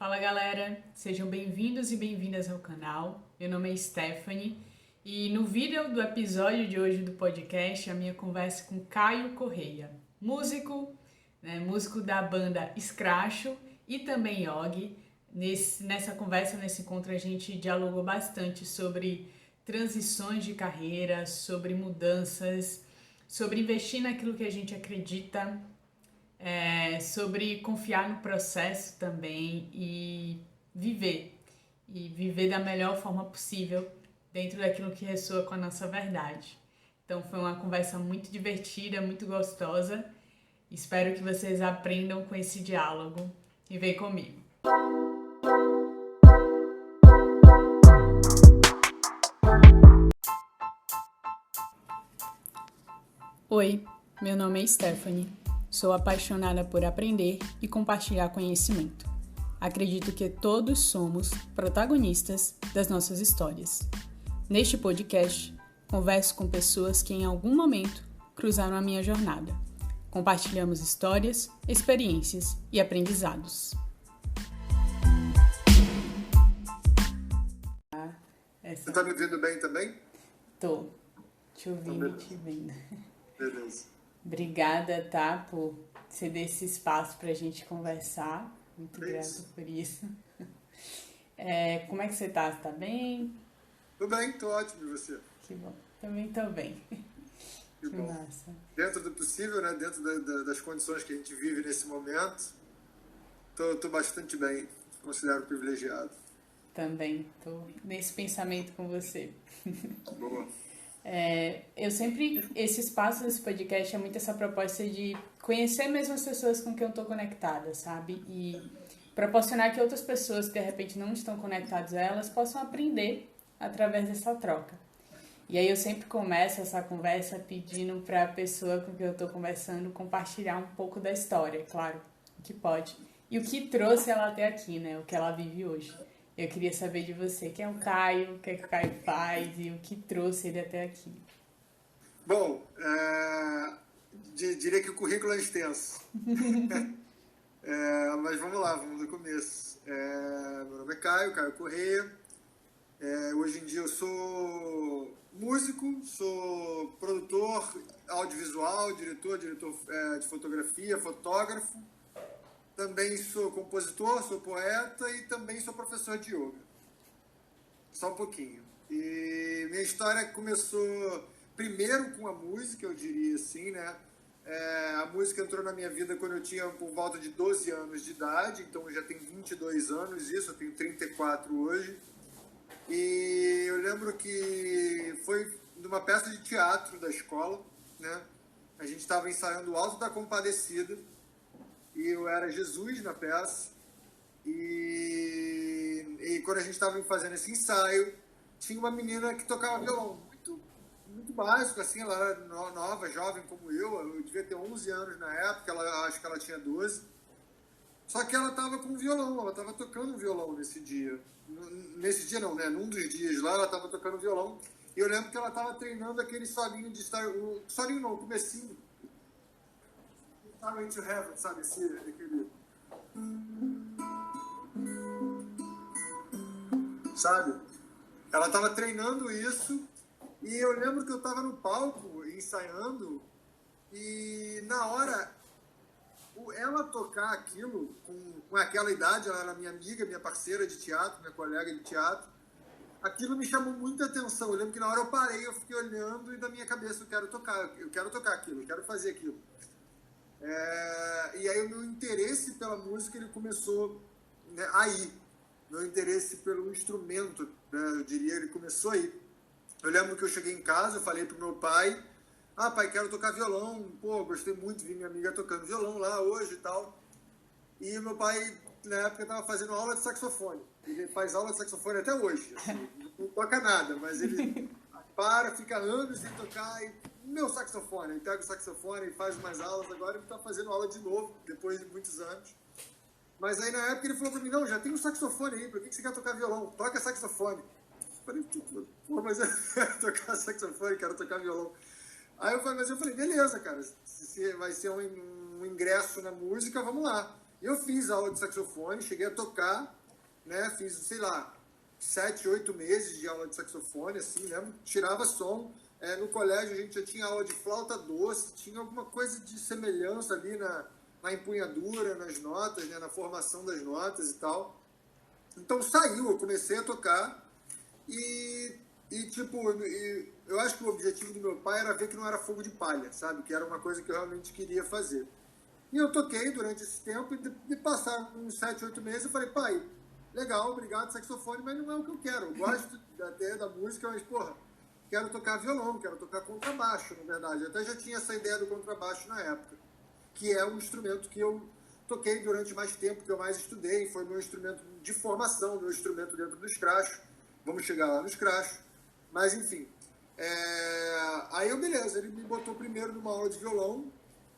Fala galera, sejam bem-vindos e bem-vindas ao canal. Meu nome é Stephanie e no vídeo do episódio de hoje do podcast, a minha conversa com Caio Correia, músico, músico da banda Scratcho e também Yogi. Nessa conversa, nesse encontro, a gente dialogou bastante sobre transições de carreira, sobre mudanças, sobre investir naquilo que a gente acredita, sobre confiar no processo também e viver da melhor forma possível dentro daquilo que ressoa com a nossa verdade. Então foi uma conversa muito divertida, muito gostosa. Espero que vocês aprendam com esse diálogo e vem comigo. Oi, meu nome é Stephanie. Sou apaixonada por aprender e compartilhar conhecimento. Acredito que todos somos protagonistas das nossas histórias. Neste podcast, converso com pessoas que em algum momento cruzaram a minha jornada. Compartilhamos histórias, experiências e aprendizados. Você tá me ouvindo bem também? Tô te ouvindo e te vendo. Beleza. Obrigada, tá, por ceder esse espaço pra gente conversar. Muito grata por isso. Como é que você tá? Você tá bem? Tô bem, tô ótimo, e você? Que bom. Também tô bem. Que bom. Massa. Dentro do possível, né? Dentro das condições que a gente vive nesse momento, tô bastante bem. Considero privilegiado. Também tô nesse pensamento com você. Boa. Esse espaço desse podcast é muito essa proposta de conhecer mesmo as pessoas com quem eu tô conectada, sabe? E proporcionar que outras pessoas que de repente não estão conectadas a elas possam aprender através dessa troca. E aí eu sempre começo essa conversa pedindo para a pessoa com quem eu tô conversando compartilhar um pouco da história, claro, o que pode. E o que trouxe ela até aqui, né? O que ela vive hoje. Eu queria saber de você, quem é o Caio, o que é que o Caio faz e o que trouxe ele até aqui. Bom, diria que o currículo é extenso. Mas vamos lá, vamos do começo. Meu nome é Caio Correia. Hoje em dia eu sou músico, sou produtor audiovisual, diretor de fotografia, fotógrafo. Também sou compositor, sou poeta e também sou professor de yoga. Só um pouquinho. E minha história começou primeiro com a música, eu diria assim, né? A música entrou na minha vida quando eu tinha por volta de 12 anos de idade, então eu já tenho 22 anos, eu tenho 34 hoje. E eu lembro que foi numa peça de teatro da escola, né? A gente estava ensaiando o Alto da Compadecida, e eu era Jesus na peça, e quando a gente estava fazendo esse ensaio, tinha uma menina que tocava violão, muito básico, assim, ela era nova, jovem como eu devia ter 11 anos na época, acho que ela tinha 12, só que ela estava com violão, ela estava tocando violão nesse dia não, né, num dos dias lá, ela estava tocando violão, e eu lembro que ela estava treinando aquele solinho de solinho não, o comecinho, Starway to Heaven, sabe? Aquele... Sabe? Ela estava treinando isso e eu lembro que eu estava no palco ensaiando e na hora ela tocar aquilo com aquela idade, ela era minha amiga, minha parceira de teatro, minha colega de teatro, aquilo me chamou muita atenção. Eu lembro que na hora eu parei, eu fiquei olhando e da minha cabeça eu quero tocar aquilo, eu quero fazer aquilo. E aí o meu interesse pela música ele começou, né, aí. Meu interesse pelo instrumento, né, eu diria, ele começou aí. Eu lembro que eu cheguei em casa, eu falei pro meu pai, pai, quero tocar violão, gostei muito de ver minha amiga tocando violão lá hoje e tal. E meu pai, na época, estava fazendo aula de saxofone. Ele faz aula de saxofone até hoje, assim, não toca nada, mas ele fica anos sem tocar e meu saxofone, ele pega o saxofone e faz umas aulas, agora ele está fazendo aula de novo, depois de muitos anos. Mas aí na época ele falou para mim, não, já tem um saxofone aí, por que você quer tocar violão? Toca saxofone. Eu falei, mas eu quero tocar saxofone, quero tocar violão. Aí eu falei, beleza, cara, se vai ser um ingresso na música, vamos lá. E eu fiz aula de saxofone, cheguei a tocar, né? Fiz, sei lá, 7, 8 meses de aula de saxofone, assim, né? Tirava som. No colégio a gente já tinha aula de flauta doce, tinha alguma coisa de semelhança ali na empunhadura, nas notas, né? Na formação das notas e tal. Então saiu, eu comecei a tocar tipo, eu acho que o objetivo do meu pai era ver que não era fogo de palha, sabe? Que era uma coisa que eu realmente queria fazer. E eu toquei durante esse tempo e de passar uns 7, 8 meses eu falei, pai, legal, obrigado, saxofone, mas não é o que eu quero. Eu gosto até da música, mas, porra, quero tocar violão, quero tocar contrabaixo, na verdade. Eu até já tinha essa ideia do contrabaixo na época, que é um instrumento que eu toquei durante mais tempo, que eu mais estudei, foi meu instrumento de formação, meu instrumento dentro do scratch. Vamos chegar lá no scratch. Mas, enfim. Aí, beleza, ele me botou primeiro numa aula de violão,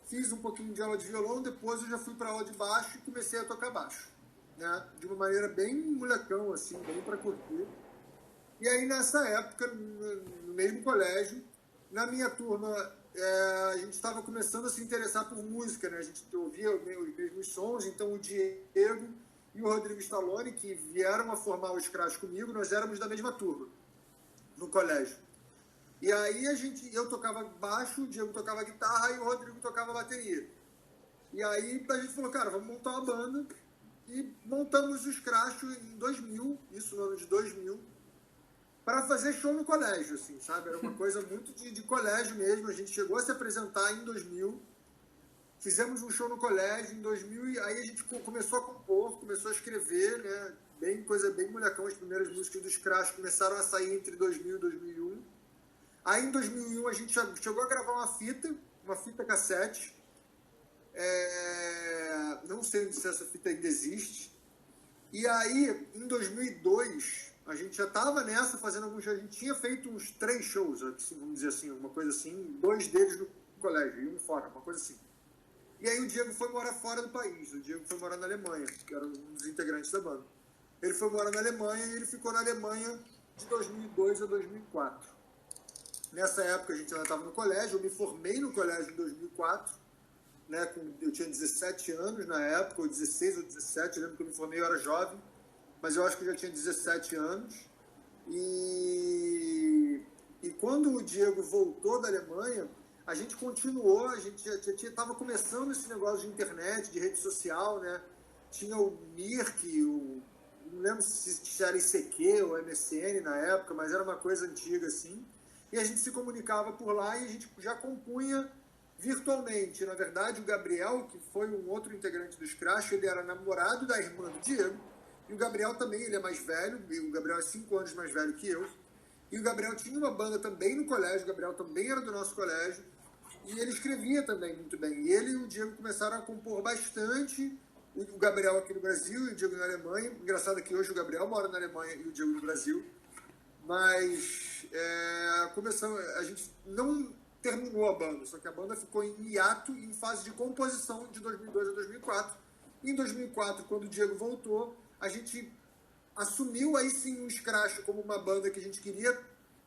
fiz um pouquinho de aula de violão, depois eu já fui para aula de baixo e comecei a tocar baixo, né? De uma maneira bem molecão, assim, bem para curtir. E aí, nessa época, no mesmo colégio, na minha turma, a gente estava começando a se interessar por música, né? A gente ouvia os mesmos sons, então o Diego e o Rodrigo Stallone, que vieram a formar o Scratch comigo, nós éramos da mesma turma, no colégio. E aí eu tocava baixo, o Diego tocava guitarra e o Rodrigo tocava bateria. E aí a gente falou, cara, vamos montar uma banda. E montamos o Scratch em 2000, isso no ano de 2000, para fazer show no colégio, assim, sabe? Era uma coisa muito de colégio mesmo. A gente chegou a se apresentar em 2000, fizemos um show no colégio em 2000 e aí a gente começou a compor, começou a escrever, né? Coisa bem molecão. As primeiras músicas do Scratch começaram a sair entre 2000 e 2001. Aí em 2001 a gente chegou a gravar uma fita cassete. Não sei se essa fita ainda existe. E aí, em 2002, a gente já estava nessa, fazendo alguns shows. A gente tinha feito uns 3 shows, assim, vamos dizer assim, uma coisa assim, 2 deles no colégio e um fora, uma coisa assim. E aí o Diego foi morar fora do país. O Diego foi morar na Alemanha, que era um dos integrantes da banda. Ele foi morar na Alemanha e ele ficou na Alemanha de 2002 a 2004. Nessa época a gente ainda estava no colégio, eu me formei no colégio em 2004, né, eu tinha 17 anos na época, ou 16 ou 17, eu lembro que eu me formei, eu era jovem, mas eu acho que eu já tinha 17 anos. E quando o Diego voltou da Alemanha, a gente continuou, a gente já estava começando esse negócio de internet, de rede social, né? Tinha o Mirk, não lembro se era ICQ ou MSN na época, mas era uma coisa antiga assim. E a gente se comunicava por lá e a gente já compunha virtualmente. Na verdade, o Gabriel, que foi um outro integrante do Scratch, ele era namorado da irmã do Diego. E o Gabriel também, ele é mais velho, o Gabriel é 5 anos mais velho que eu. E o Gabriel tinha uma banda também no colégio, o Gabriel também era do nosso colégio. E ele escrevia também muito bem. E ele e o Diego começaram a compor bastante. O Gabriel aqui no Brasil e o Diego na Alemanha. Engraçado que hoje o Gabriel mora na Alemanha e o Diego no Brasil. Mas a gente não terminou a banda, só que a banda ficou em hiato, em fase de composição de 2002 a 2004. E em 2004, quando o Diego voltou, a gente assumiu aí sim o Scratch como uma banda que a gente queria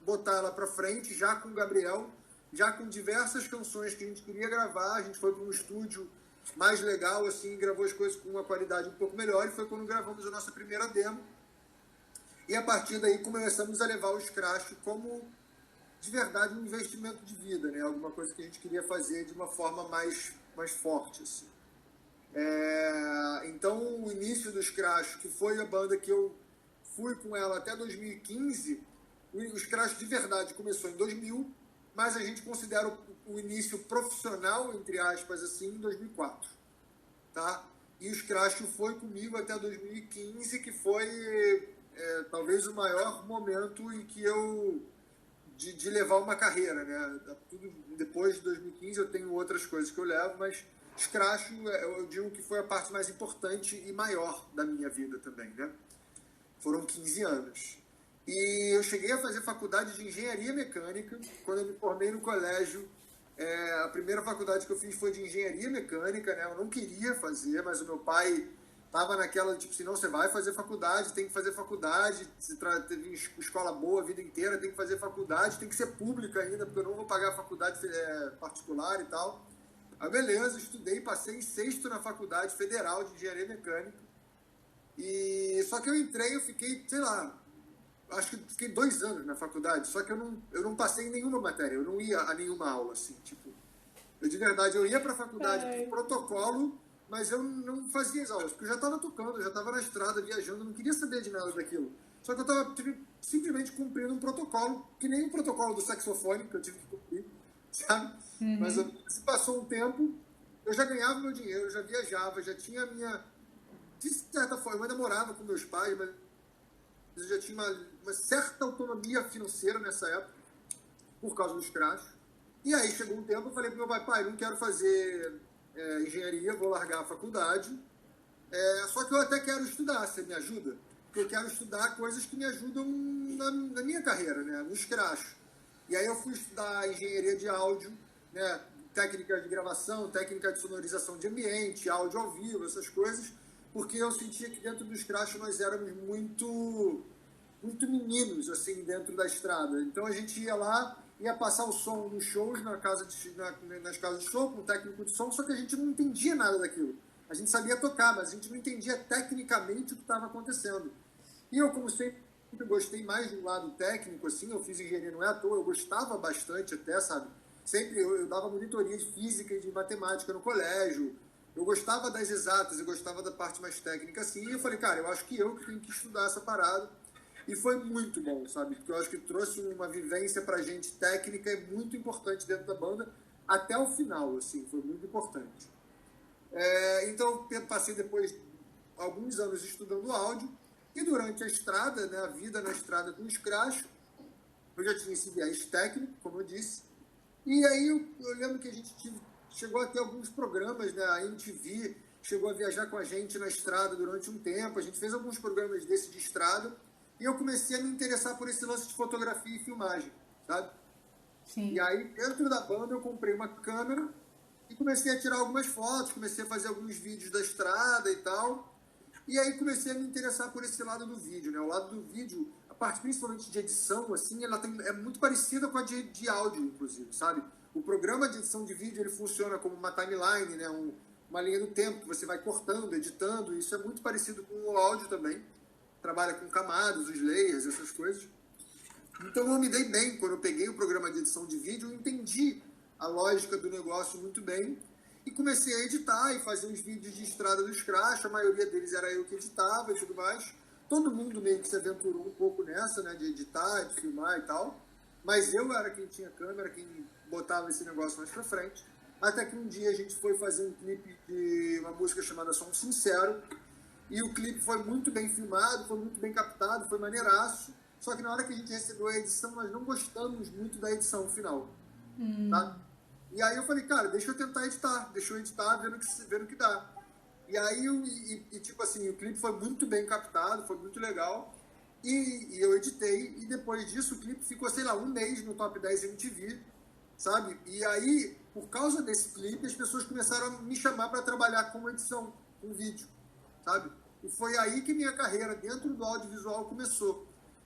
botar ela pra frente, já com o Gabriel, já com diversas canções que a gente queria gravar. A gente foi para um estúdio mais legal, assim, gravou as coisas com uma qualidade um pouco melhor, e foi quando gravamos a nossa primeira demo. E a partir daí começamos a levar o Scratch como, de verdade, um investimento de vida, né? Alguma coisa que a gente queria fazer de uma forma mais forte, assim. Então, o início do Scratch, que foi a banda que eu fui com ela até 2015, o Scratch de verdade começou em 2000, mas a gente considera o início profissional, entre aspas, assim, em 2004, tá? E o Scratch foi comigo até 2015, que foi talvez o maior momento em que eu de levar uma carreira, né? Tudo, depois de 2015 eu tenho outras coisas que eu levo, mas Scratch eu digo que foi a parte mais importante e maior da minha vida também, né? Foram 15 anos. E eu cheguei a fazer faculdade de engenharia mecânica. Quando eu me formei no colégio, a primeira faculdade que eu fiz foi de engenharia mecânica, né? Eu não queria fazer, mas o meu pai estava naquela, tipo assim, não, você vai fazer faculdade, tem que fazer faculdade, teve escola boa a vida inteira, tem que fazer faculdade, tem que ser pública ainda, porque eu não vou pagar a faculdade particular e tal. Aí beleza, estudei, passei em sexto na Faculdade Federal de Engenharia Mecânica. Só que eu entrei, eu fiquei, sei lá, acho que fiquei 2 anos na faculdade, só que eu não passei em nenhuma matéria, eu não ia a nenhuma aula, assim, tipo, eu de verdade, eu ia para a faculdade por protocolo, mas eu não fazia as aulas, porque eu já estava tocando, eu já estava na estrada, viajando, eu não queria saber de nada daquilo. Só que eu estava simplesmente cumprindo um protocolo, que nem o protocolo do saxofone, que eu tive que cumprir, sabe? Mas se passou um tempo, eu já ganhava meu dinheiro, eu já viajava, já tinha a minha... De certa forma, eu ainda morava com meus pais, mas eu já tinha uma certa autonomia financeira nessa época, por causa dos crachos. E aí chegou um tempo, eu falei pro meu pai, não quero fazer engenharia, vou largar a faculdade, só que eu até quero estudar, você me ajuda? Porque eu quero estudar coisas que me ajudam na minha carreira, né, nos crachos. E aí eu fui estudar engenharia de áudio, né, técnica de gravação, técnica de sonorização de ambiente, áudio ao vivo, essas coisas, porque eu sentia que dentro dos crachos nós éramos muito meninos, assim, dentro da estrada. Então a gente ia lá, ia passar o som nos shows, nas casas de show, com o técnico de som, só que a gente não entendia nada daquilo. A gente sabia tocar, mas a gente não entendia tecnicamente o que estava acontecendo. E eu, como sempre, gostei mais do lado técnico, assim, eu fiz engenharia, não é à toa, eu gostava bastante até, sabe? Sempre eu dava monitoria de física e de matemática no colégio, eu gostava das exatas, eu gostava da parte mais técnica, assim, e eu falei, cara, eu acho que eu tenho que estudar essa parada. E foi muito bom, sabe? Porque eu acho que trouxe uma vivência pra gente técnica e muito importante dentro da banda, até o final, assim, foi muito importante. Então, eu passei depois alguns anos estudando áudio, e durante a estrada, né, a vida na estrada com os crachos, eu já tinha esse viés técnico, como eu disse, e aí eu lembro que a gente chegou a ter alguns programas, né, a MTV chegou a viajar com a gente na estrada durante um tempo, a gente fez alguns programas desse de estrada, e eu comecei a me interessar por esse lance de fotografia e filmagem, sabe? Sim. E aí, dentro da banda, eu comprei uma câmera e comecei a tirar algumas fotos, comecei a fazer alguns vídeos da estrada e tal. E aí comecei a me interessar por esse lado do vídeo, né? O lado do vídeo, a parte principalmente de edição, assim, ela é muito parecida com a de áudio, inclusive, sabe? O programa de edição de vídeo, ele funciona como uma timeline, né? Uma linha do tempo que você vai cortando, editando, e isso é muito parecido com o áudio também. Trabalha com camadas, os layers, essas coisas. Então eu me dei bem quando eu peguei o programa de edição de vídeo, eu entendi a lógica do negócio muito bem e comecei a editar e fazer os vídeos de estrada dos crash, a maioria deles era eu que editava e tudo mais. Todo mundo meio que se aventurou um pouco nessa, né, de editar, de filmar e tal, mas eu era quem tinha câmera, quem botava esse negócio mais pra frente. Até que um dia a gente foi fazer um clipe de uma música chamada Som Sincero, e o clipe foi muito bem filmado, foi muito bem captado, foi maneiraço. Só que na hora que a gente recebeu a edição, nós não gostamos muito da edição final. Tá? E aí eu falei, cara, deixa eu tentar editar, deixa eu editar, vendo o que dá. E aí, tipo assim, o clipe foi muito bem captado, foi muito legal. E eu editei, e depois disso o clipe ficou, sei lá, um mês no Top 10 MTV, sabe? E aí, por causa desse clipe, as pessoas começaram a me chamar para trabalhar com edição, com vídeo. Sabe? E foi aí que minha carreira dentro do audiovisual começou.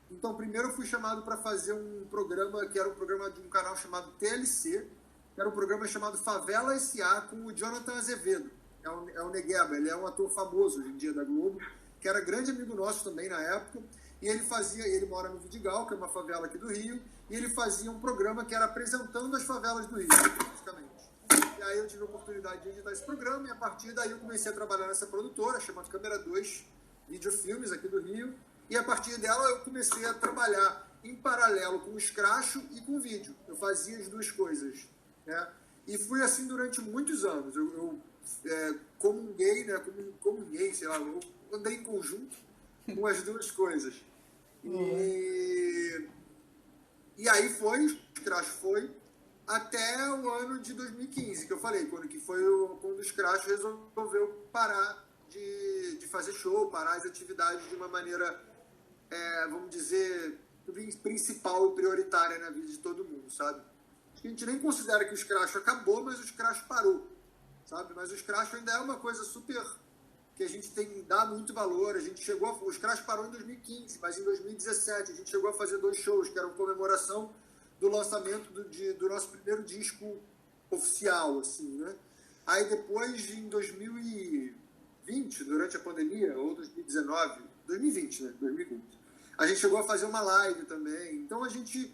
Então, primeiro eu fui chamado para fazer um programa, que era um programa de um canal chamado TLC, que era um programa chamado Favela S.A. com o Jonathan Azevedo. É o Negueba, ele é um ator famoso hoje em dia da Globo, que era grande amigo nosso também na época, e ele mora no Vidigal, que é uma favela aqui do Rio, e ele fazia um programa que era apresentando as favelas do Rio, basicamente. E aí eu tive a oportunidade de editar esse programa e a partir daí eu comecei a trabalhar nessa produtora, chamada Câmera 2 Videofilmes, aqui do Rio. E a partir dela eu comecei a trabalhar em paralelo com o escracho e com o vídeo. Eu fazia as duas coisas, né? E fui assim durante muitos anos. Eu comunguei, né? Comunguei, sei lá, eu andei em conjunto com as duas coisas. E aí o escracho foi até o ano de 2015, que eu falei, quando o Scratch resolveu parar de fazer show, parar as atividades de uma maneira, vamos dizer, principal e prioritária na vida de todo mundo, sabe? Acho que a gente nem considera que o Scratch acabou, mas o Scratch parou, sabe? Mas o Scratch ainda é uma coisa super que a gente tem que dar muito valor. O Scratch parou em 2015, mas em 2017 a gente chegou a fazer 2 shows, que eram comemoração do lançamento do nosso primeiro disco oficial, assim, né? Aí depois, em 2020, durante a pandemia, ou 2019, 2020, né? 2020, a gente chegou a fazer uma live também. Então a gente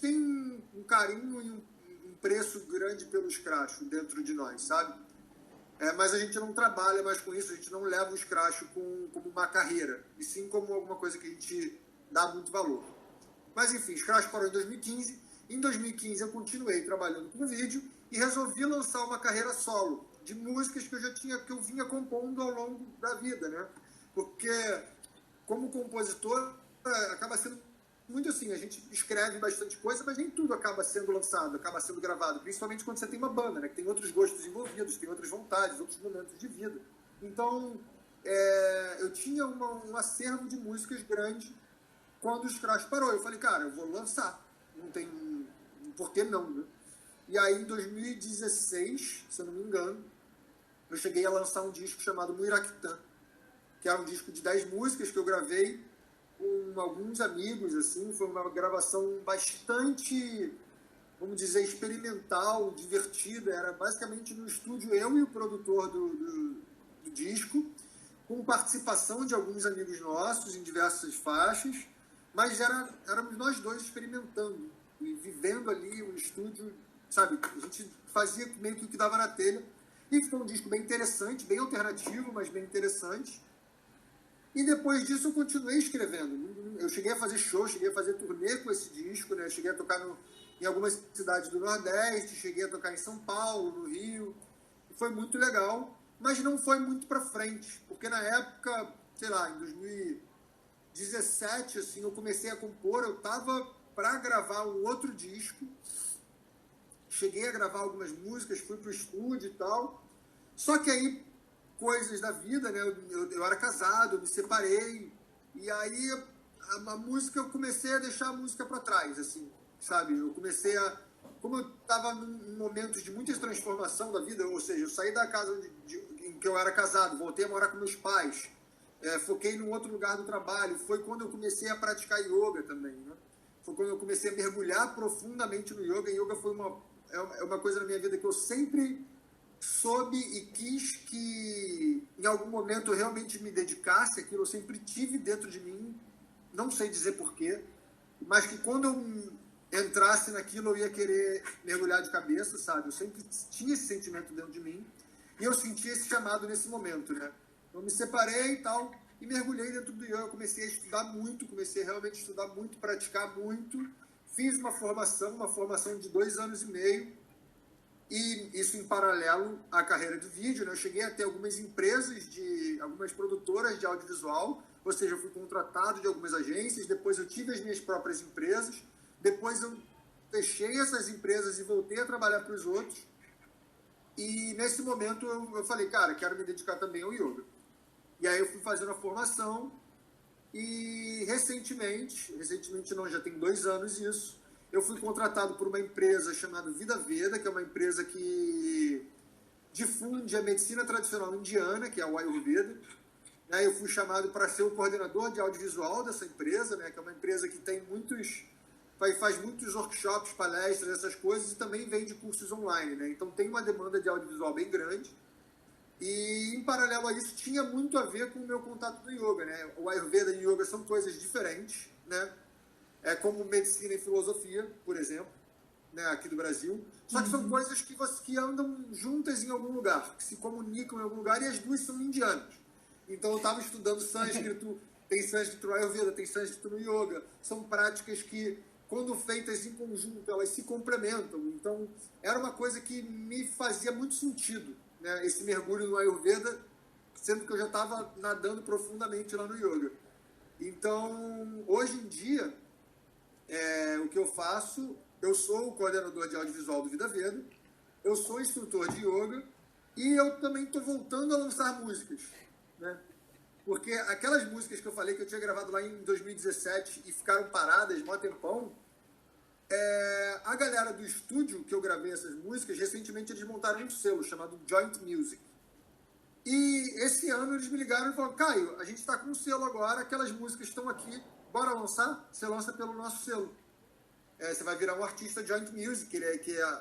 tem um carinho e um preço grande pelo scratch dentro de nós, sabe? Mas a gente não trabalha mais com isso, a gente não leva o scratch como uma carreira, e sim como alguma coisa que a gente dá muito valor. Mas enfim, scratch parou em 2015. Em 2015 eu continuei trabalhando com vídeo e resolvi lançar uma carreira solo de músicas que eu vinha compondo ao longo da vida, né? Porque como compositor acaba sendo muito assim, a gente escreve bastante coisa, mas nem tudo acaba sendo lançado, acaba sendo gravado, principalmente quando você tem uma banda, né? Que tem outros gostos envolvidos, tem outras vontades, outros momentos de vida. Então, eu tinha um acervo de músicas grande quando o scratch parou. Eu falei, cara, eu vou lançar, não tem por que não, né? E aí, em 2016, se eu não me engano, eu cheguei a lançar um disco chamado Muiraquitã, que era um disco de 10 músicas que eu gravei com alguns amigos, assim. Foi uma gravação bastante, vamos dizer, experimental, divertida. Era basicamente no estúdio eu e o produtor do disco, com participação de alguns amigos nossos em diversas faixas, mas éramos nós dois experimentando e vivendo ali o estúdio, sabe? A gente fazia meio que o que dava na telha. E ficou um disco bem interessante, bem alternativo, mas bem interessante. E depois disso eu continuei escrevendo. Eu cheguei a fazer show, cheguei a fazer turnê com esse disco, né? Cheguei a tocar em algumas cidades do Nordeste, cheguei a tocar em São Paulo, no Rio. E foi muito legal, mas não foi muito pra frente, porque na época, sei lá, em 2017, assim, eu comecei a compor, eu tava para gravar um outro disco, cheguei a gravar algumas músicas, fui pro estúdio e tal, só que aí coisas da vida, né? Eu era casado, eu me separei, e aí a música, eu comecei a deixar a música para trás, assim, sabe? Eu comecei a... Como eu estava em momentos de muita transformação da vida, ou seja, eu saí da casa em que eu era casado, voltei a morar com meus pais, foquei num outro lugar do trabalho, foi quando eu comecei a praticar yoga também, né? Foi quando eu comecei a mergulhar profundamente no yoga. Yoga foi uma coisa na minha vida que eu sempre soube e quis que em algum momento eu realmente me dedicasse àquilo. Eu sempre tive dentro de mim, não sei dizer porquê, mas que quando eu entrasse naquilo eu ia querer mergulhar de cabeça, sabe? Eu sempre tinha esse sentimento dentro de mim e eu senti esse chamado nesse momento, né? Eu me separei e tal e mergulhei dentro do yoga. Eu comecei a estudar muito, comecei a realmente estudar muito, praticar muito. Fiz uma formação de 2 anos e meio, e isso em paralelo à carreira de vídeo, né? Eu cheguei a ter algumas empresas, algumas produtoras de audiovisual, ou seja, eu fui contratado de algumas agências, depois eu tive as minhas próprias empresas, depois eu fechei essas empresas e voltei a trabalhar para os outros, e nesse momento eu falei, cara, quero me dedicar também ao yoga. E aí eu fui fazendo a formação, e recentemente não, já tem 2 anos isso, eu fui contratado por uma empresa chamada Vida Veda, que é uma empresa que difunde a medicina tradicional indiana, que é o Ayurveda. Eu fui chamado para ser o coordenador de audiovisual dessa empresa, né, que é uma empresa que tem faz muitos workshops, palestras, essas coisas, e também vende cursos online, né? Então tem uma demanda de audiovisual bem grande. E, em paralelo a isso, tinha muito a ver com o meu contato do yoga, né? O Ayurveda e o yoga são coisas diferentes, né? É como medicina e filosofia, por exemplo, né? Aqui do Brasil. Só que são coisas que andam juntas em algum lugar, que se comunicam em algum lugar, e as duas são indianas. Então, eu estava estudando sânscrito, tem sânscrito no Ayurveda, tem sânscrito no yoga. São práticas que, quando feitas em conjunto, elas se complementam. Então, era uma coisa que me fazia muito sentido, né, esse mergulho no Ayurveda, sendo que eu já estava nadando profundamente lá no yoga. Então, hoje em dia, o que eu faço, eu sou o coordenador de audiovisual do Vida Veda, eu sou instrutor de yoga e eu também estou voltando a lançar músicas, né? Porque aquelas músicas que eu falei que eu tinha gravado lá em 2017 e ficaram paradas mó tempão, a galera do estúdio que eu gravei essas músicas, recentemente eles montaram um selo chamado Joint Music. E esse ano eles me ligaram e falaram, Caio, a gente está com um selo agora, aquelas músicas estão aqui, bora lançar? Você lança pelo nosso selo. você vai virar um artista Joint Music,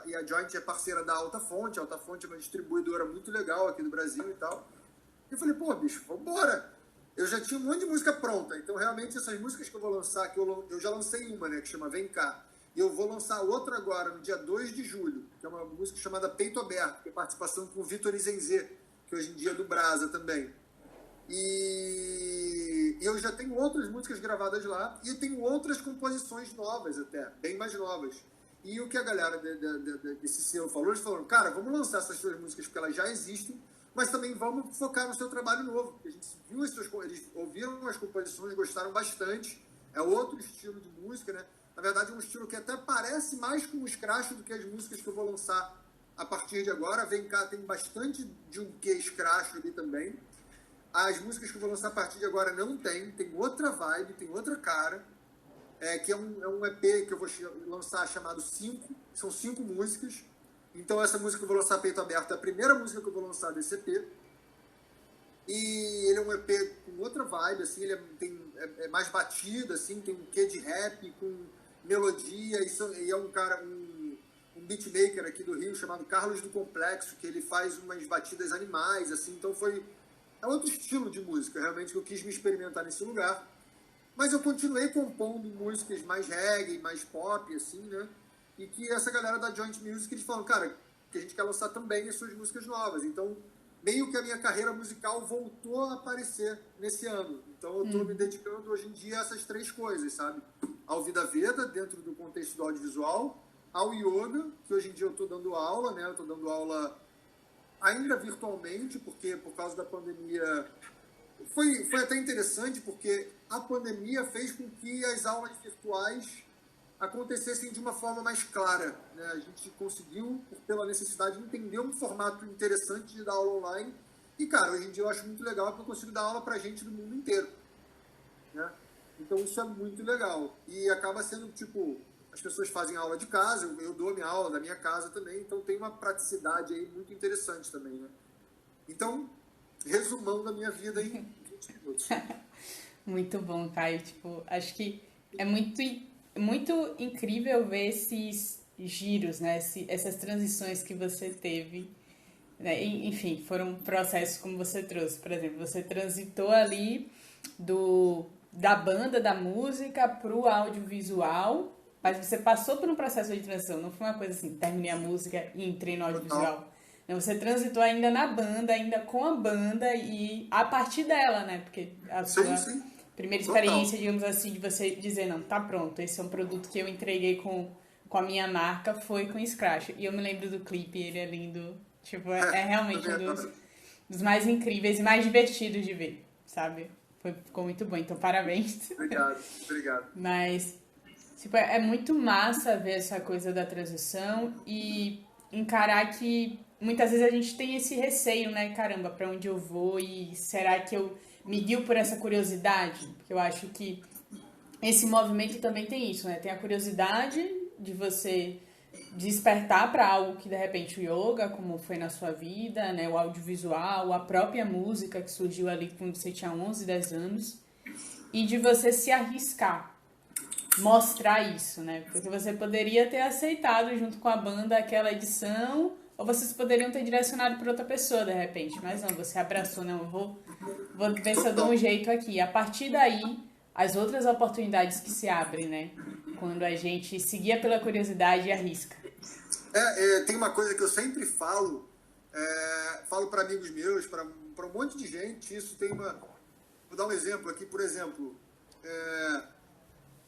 e a Joint é parceira da Alta Fonte. A Alta Fonte é uma distribuidora muito legal aqui do Brasil e tal. E eu falei, pô, bicho, vambora. Eu já tinha um monte de música pronta, então realmente essas músicas que eu vou lançar, que eu já lancei uma, né, que chama Vem Cá, e eu vou lançar outra agora, no dia 2 de julho, que é uma música chamada Peito Aberto, que é participação com o Vitor Izenzê, que hoje em dia é do Brasa também. E eu já tenho outras músicas gravadas lá, e tenho outras composições novas até, bem mais novas. E o que a galera desse selo falou, eles falaram, cara, vamos lançar essas suas músicas porque elas já existem, mas também vamos focar no seu trabalho novo. Porque a gente viu eles ouviram as composições, gostaram bastante. É outro estilo de música, né? Na verdade, é um estilo que até parece mais com o scratch do que as músicas que eu vou lançar a partir de agora. Vem Cá tem bastante de um quê scratch ali também. As músicas que eu vou lançar a partir de agora não tem outra vibe, tem outra cara. Que é um EP que eu vou lançar chamado 5. São 5 músicas. Então essa música que eu vou lançar, Peito Aberto, é a primeira música que eu vou lançar desse EP. E ele é um EP com outra vibe, assim, ele é mais batido, assim, tem um quê de rap, com melodia, e é um cara, um beatmaker aqui do Rio, chamado Carlos do Complexo, que ele faz umas batidas animais, assim, então é outro estilo de música, realmente, que eu quis me experimentar nesse lugar. Mas eu continuei compondo músicas mais reggae, mais pop, assim, né? E que essa galera da Joint Music, eles falam, cara, que a gente quer lançar também as suas músicas novas. Então, meio que a minha carreira musical voltou a aparecer nesse ano. Então, eu estou me dedicando hoje em dia a essas 3 coisas, sabe? Ao Vida Veda, dentro do contexto do audiovisual, ao yoga, que hoje em dia eu estou dando aula, né? Eu estou dando aula ainda virtualmente, porque por causa da pandemia... Foi até interessante, porque a pandemia fez com que as aulas virtuais acontecessem de uma forma mais clara, né? A gente conseguiu, pela necessidade, entender um formato interessante de dar aula online. E, cara, hoje em dia eu acho muito legal porque eu consigo dar aula pra gente do mundo inteiro, né? Então isso é muito legal. E acaba sendo, tipo, as pessoas fazem aula de casa, eu dou a minha aula da minha casa também, então tem uma praticidade aí muito interessante também, né? Então, resumão da minha vida em 20 minutos. Muito bom, Caio. Tipo, acho que é muito incrível ver esses giros, né? Essas transições que você teve, né? Enfim, foram processos como você trouxe. Por exemplo, você transitou ali da banda, da música para o audiovisual, mas você passou por um processo de transição. Não foi uma coisa assim, terminei a música e entrei no audiovisual. Não, você transitou ainda na banda, ainda com a banda e a partir dela, né? Porque a sua primeira experiência, digamos assim, de você dizer, não, tá pronto, esse é um produto que eu entreguei com a minha marca, foi com Scratch. E eu me lembro do clipe, ele é lindo. Tipo, é realmente um dos mais incríveis e mais divertidos de ver, sabe? Ficou muito bom, então parabéns. Obrigado. Mas, tipo, é muito massa ver essa coisa da transição e encarar que muitas vezes a gente tem esse receio, né? Caramba, pra onde eu vou e será que eu me guio por essa curiosidade? Porque eu acho que esse movimento também tem isso, né? Tem a curiosidade de você despertar para algo que, de repente, o yoga, como foi na sua vida, né? O audiovisual, a própria música que surgiu ali quando você tinha 11, 10 anos. E de você se arriscar, mostrar isso, né? Porque você poderia ter aceitado junto com a banda aquela edição, ou vocês poderiam ter direcionado para outra pessoa, de repente. Mas não, você abraçou, não, eu vou ver se eu dou um jeito aqui. A partir daí, as outras oportunidades que se abrem, né? Quando a gente se guia pela curiosidade e arrisca. Tem uma coisa que eu sempre falo para amigos meus, para um monte de gente, isso tem uma... Vou dar um exemplo aqui, por exemplo,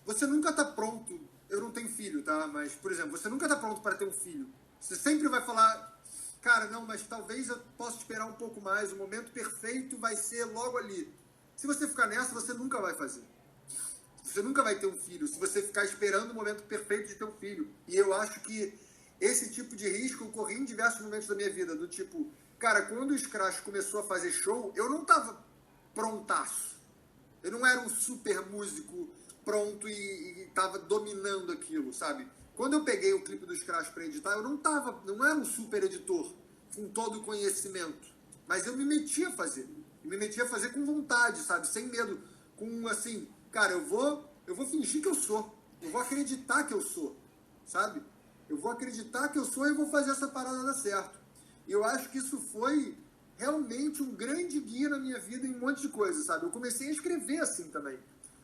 você nunca está pronto, eu não tenho filho, tá? Mas, por exemplo, você nunca está pronto para ter um filho. Você sempre vai falar, cara, não, mas talvez eu possa esperar um pouco mais, o momento perfeito vai ser logo ali. Se você ficar nessa, você nunca vai fazer. Você nunca vai ter um filho, se você ficar esperando o momento perfeito de ter um filho. E eu acho que esse tipo de risco ocorreu em diversos momentos da minha vida, do tipo, cara, quando o Scratch começou a fazer show, eu não estava prontaço. Eu não era um super músico pronto e estava dominando aquilo, sabe? Quando eu peguei o clipe do Scratch para editar, eu não era um super editor com todo o conhecimento, mas eu me metia a fazer. Eu me metia a fazer com vontade, sabe? Sem medo, com assim, cara, eu vou fingir que eu sou. Eu vou acreditar que eu sou. sabe? Eu vou acreditar que eu sou e vou fazer essa parada dar certo. E eu acho que isso foi realmente um grande guia na minha vida em um monte de coisas, sabe? Eu comecei a escrever assim também.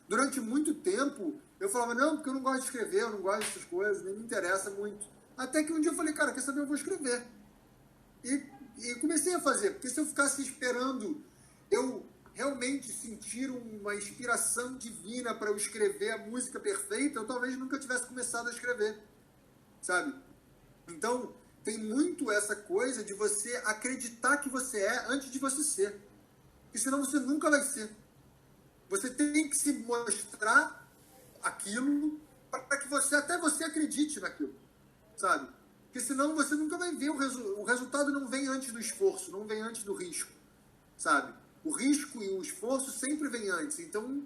Durante muito tempo, eu falava, não, porque eu não gosto de escrever, eu não gosto dessas coisas, nem me interessa muito. Até que um dia eu falei, cara, quer saber, eu vou escrever. E comecei a fazer, porque se eu ficasse esperando eu realmente sentir uma inspiração divina para eu escrever a música perfeita, eu talvez nunca tivesse começado a escrever, sabe? Então, tem muito essa coisa de você acreditar que você é antes de você ser. Porque senão você nunca vai ser. Você tem que se mostrar aquilo para que até você acredite naquilo, sabe? Porque senão você nunca vai ver o resultado não vem antes do esforço, não vem antes do risco, sabe? O risco e o esforço sempre vem antes. Então,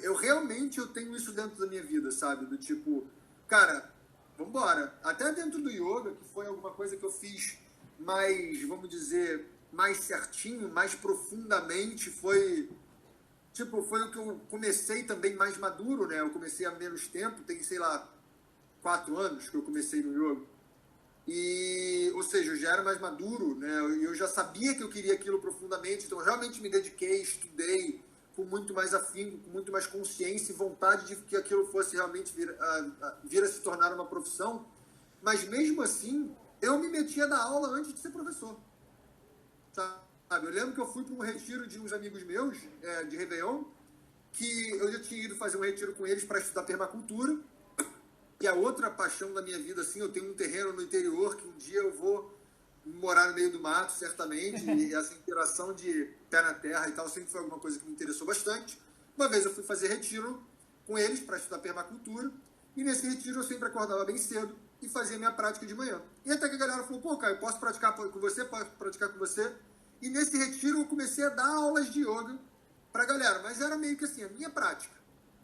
eu realmente tenho isso dentro da minha vida, sabe? Do tipo, cara, vambora. Até dentro do yoga, que foi alguma coisa que eu fiz mais, vamos dizer, mais certinho, mais profundamente, foi o que eu comecei também mais maduro, né? Eu comecei há menos tempo, tem, sei lá, 4 anos que eu comecei no yoga. Ou seja, eu já era mais maduro, né? Eu já sabia que eu queria aquilo profundamente, então eu realmente me dediquei, estudei com muito mais afinco, com muito mais consciência e vontade de que aquilo fosse realmente vir a se tornar uma profissão. Mas mesmo assim, eu me metia na aula antes de ser professor, sabe? Eu lembro que eu fui para um retiro de uns amigos meus, de Réveillon, que eu já tinha ido fazer um retiro com eles para estudar permacultura. E a outra paixão da minha vida, assim, eu tenho um terreno no interior que um dia eu vou morar no meio do mato, certamente, e essa interação de pé na terra e tal sempre foi alguma coisa que me interessou bastante. Uma vez eu fui fazer retiro com eles para estudar permacultura, e nesse retiro eu sempre acordava bem cedo e fazia minha prática de manhã. E até que a galera falou, pô, Caio, posso praticar com você? Posso praticar com você? E nesse retiro eu comecei a dar aulas de yoga pra galera, mas era meio que assim, a minha prática.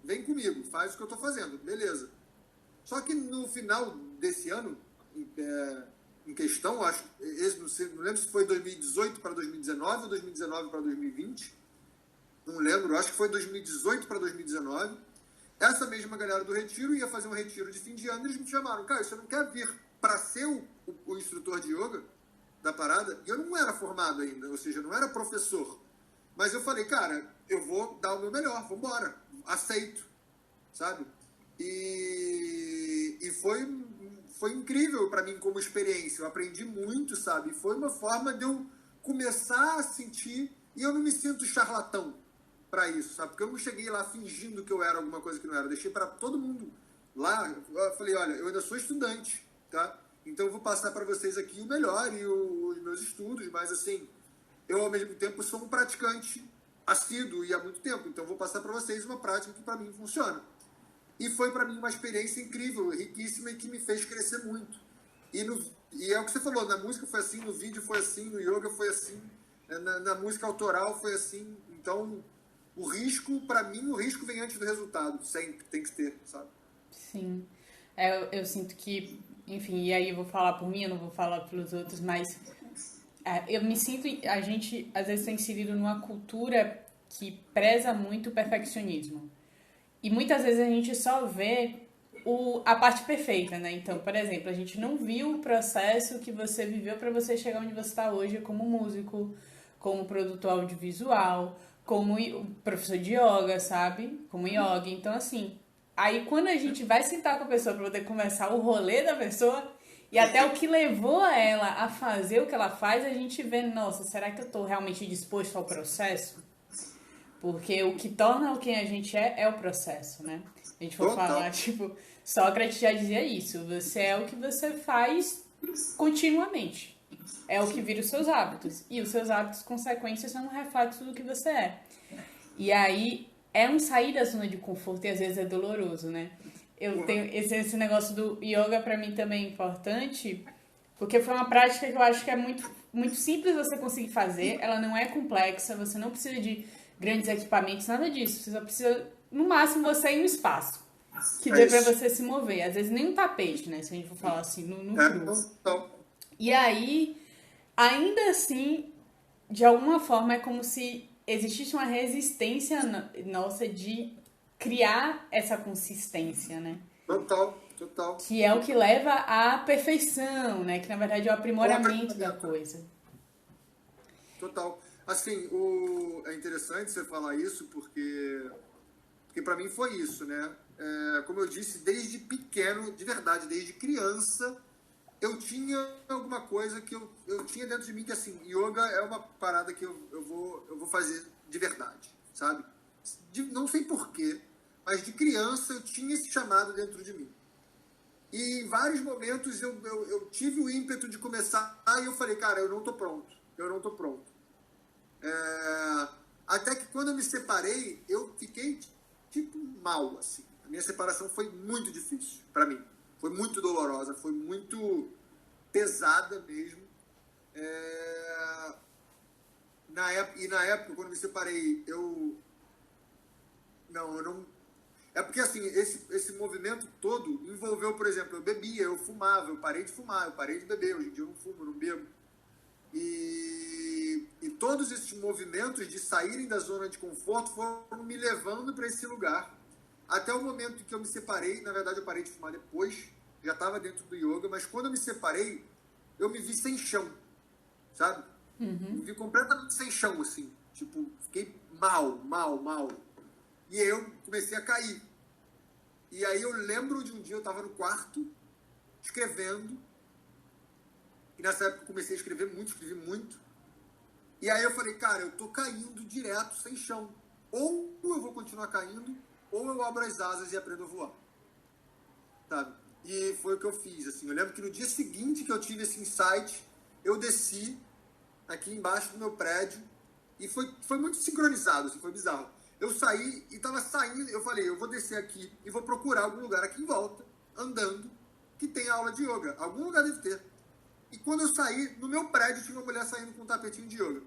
Vem comigo, faz o que eu tô fazendo, beleza. Só que no final desse ano, em questão, acho, não lembro se foi 2018 para 2019 ou 2019 para 2020, não lembro, acho que foi 2018 para 2019, essa mesma galera do retiro ia fazer um retiro de fim de ano e eles me chamaram, cara, você não quer vir para ser o instrutor de yoga da parada? E eu não era formado ainda, ou seja, eu não era professor, mas eu falei, cara, eu vou dar o meu melhor, vamos embora, aceito, sabe? E foi incrível para mim como experiência. Eu aprendi muito, sabe? Foi uma forma de eu começar a sentir... E eu não me sinto charlatão para isso, sabe? Porque eu não cheguei lá fingindo que eu era alguma coisa que não era. Eu deixei para todo mundo lá. Eu falei, olha, eu ainda sou estudante, tá? Então eu vou passar para vocês aqui o melhor e os meus estudos. Mas, assim, eu ao mesmo tempo sou um praticante assíduo e há muito tempo. Então eu vou passar para vocês uma prática que para mim funciona. E foi para mim uma experiência incrível, riquíssima e que me fez crescer muito. E é o que você falou, na música foi assim, no vídeo foi assim, no yoga foi assim, na música autoral foi assim. Então, o risco, para mim, o risco vem antes do resultado, sempre tem que ter, sabe? Sim. Eu sinto que, enfim, e aí eu vou falar por mim, eu não vou falar pelos outros, mas eu me sinto, a gente às vezes está inserido numa cultura que preza muito o perfeccionismo. E muitas vezes a gente só vê a parte perfeita, né? Então, por exemplo, a gente não viu o processo que você viveu para você chegar onde você está hoje como músico, como produtor audiovisual, como professor de yoga, sabe? Como yoga. Então, assim, aí quando a gente vai sentar com a pessoa para poder conversar o rolê da pessoa e até o que levou ela a fazer o que ela faz, a gente vê, nossa, será que eu estou realmente disposto ao processo? Porque o que torna quem a gente é o processo, né? A gente for falar, tipo, Sócrates já dizia isso. Você é o que você faz continuamente. É o que vira os seus hábitos. E os seus hábitos, consequências, são um reflexo do que você é. E aí, é um sair da zona de conforto e às vezes é doloroso, né? Eu tenho esse negócio do yoga pra mim também é importante, porque foi uma prática que eu acho que é muito, muito simples você conseguir fazer. Ela não é complexa, você não precisa de grandes equipamentos, nada disso. Você só precisa, no máximo, você ir no espaço. Que dê pra você se mover. Às vezes nem um tapete, né? Se a gente for falar assim, no cru. E aí, ainda assim, de alguma forma, é como se existisse uma resistência nossa de criar essa consistência, né? Total. Total. Que é o que leva à perfeição, né? Que na verdade é o aprimoramento da coisa. Total. Assim, é interessante você falar isso porque para mim foi isso, né? Como eu disse, desde pequeno, de verdade, desde criança, eu tinha alguma coisa que eu tinha dentro de mim que, assim, yoga é uma parada que eu vou fazer de verdade, sabe? Não sei porquê, mas de criança eu tinha esse chamado dentro de mim. E em vários momentos eu tive o ímpeto de começar e eu falei, cara, eu não tô pronto. Até que quando eu me separei, eu fiquei, tipo, mal, assim. A minha separação foi muito difícil para mim. Foi muito dolorosa, foi muito pesada mesmo. Na época, quando eu me separei, eu não... É porque, assim, esse movimento todo envolveu, por exemplo, eu bebia, eu fumava, eu parei de fumar, eu parei de beber. Hoje em dia eu não fumo, eu não bebo. E todos esses movimentos de saírem da zona de conforto foram me levando para esse lugar. Até o momento que eu me separei, na verdade eu parei de fumar depois, já estava dentro do yoga, mas quando eu me separei, eu me vi sem chão, sabe? Me vi completamente sem chão, assim. Tipo, fiquei mal. E aí eu comecei a cair. E aí eu lembro de um dia, eu estava no quarto, escrevendo. E nessa época eu comecei a escrevi muito. E aí eu falei, cara, eu tô caindo direto, sem chão. Ou eu vou continuar caindo, ou eu abro as asas e aprendo a voar. Sabe? E foi o que eu fiz, assim. Eu lembro que no dia seguinte que eu tive esse insight, eu desci aqui embaixo do meu prédio e foi muito sincronizado, assim, foi bizarro. Eu saí e tava saindo, eu falei, eu vou descer aqui e vou procurar algum lugar aqui em volta, andando, que tenha aula de yoga. Algum lugar deve ter. E quando eu saí, no meu prédio tinha uma mulher saindo com um tapetinho de yoga.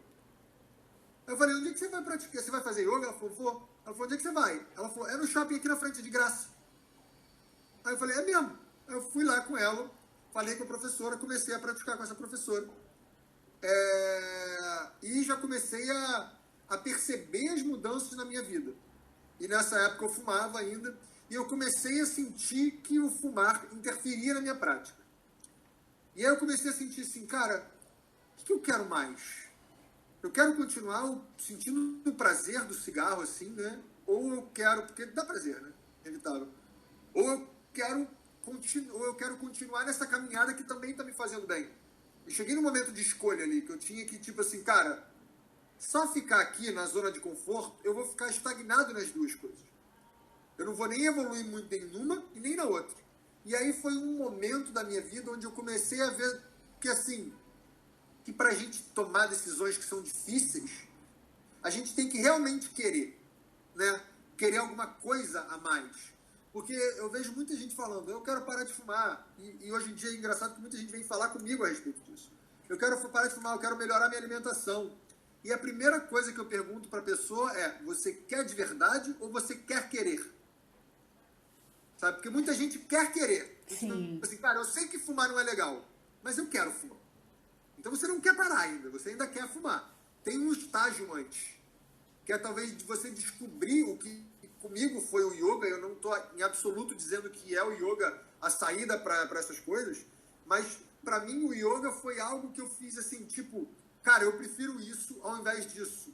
Eu falei, onde é que você vai praticar? Você vai fazer yoga? Ela falou, vou. Ela falou, onde é que você vai? Ela falou, é no shopping aqui na frente, de graça. Aí eu falei, é mesmo. Eu fui lá com ela, falei com a professora, comecei a praticar com essa professora. E já comecei a perceber as mudanças na minha vida. E nessa época eu fumava ainda, e eu comecei a sentir que o fumar interferia na minha prática. E aí eu comecei a sentir assim, cara, o que eu quero mais? Eu quero continuar sentindo o prazer do cigarro, assim, né? Ou eu quero, porque dá prazer, né? Inevitável. Ou eu quero continuar nessa caminhada que também está me fazendo bem. Eu cheguei num momento de escolha ali, que eu tinha que, tipo assim, cara, só ficar aqui na zona de conforto, eu vou ficar estagnado nas duas coisas. Eu não vou nem evoluir muito em uma e nem na outra. E aí foi um momento da minha vida onde eu comecei a ver que, assim, que pra gente tomar decisões que são difíceis, a gente tem que realmente querer, né? Querer alguma coisa a mais. Porque eu vejo muita gente falando, eu quero parar de fumar. E hoje em dia é engraçado que muita gente vem falar comigo a respeito disso. Eu quero parar de fumar, eu quero melhorar minha alimentação. E a primeira coisa que eu pergunto para a pessoa é, você quer de verdade ou você quer querer? Sabe? Porque muita gente quer querer. Sim. Assim, cara, eu sei que fumar não é legal, mas eu quero fumar. Então você não quer parar ainda, você ainda quer fumar. Tem um estágio antes, que é talvez de você descobrir o que comigo foi o yoga. Eu não estou em absoluto dizendo que é o yoga a saída para essas coisas, mas para mim o yoga foi algo que eu fiz assim, tipo, cara, eu prefiro isso ao invés disso.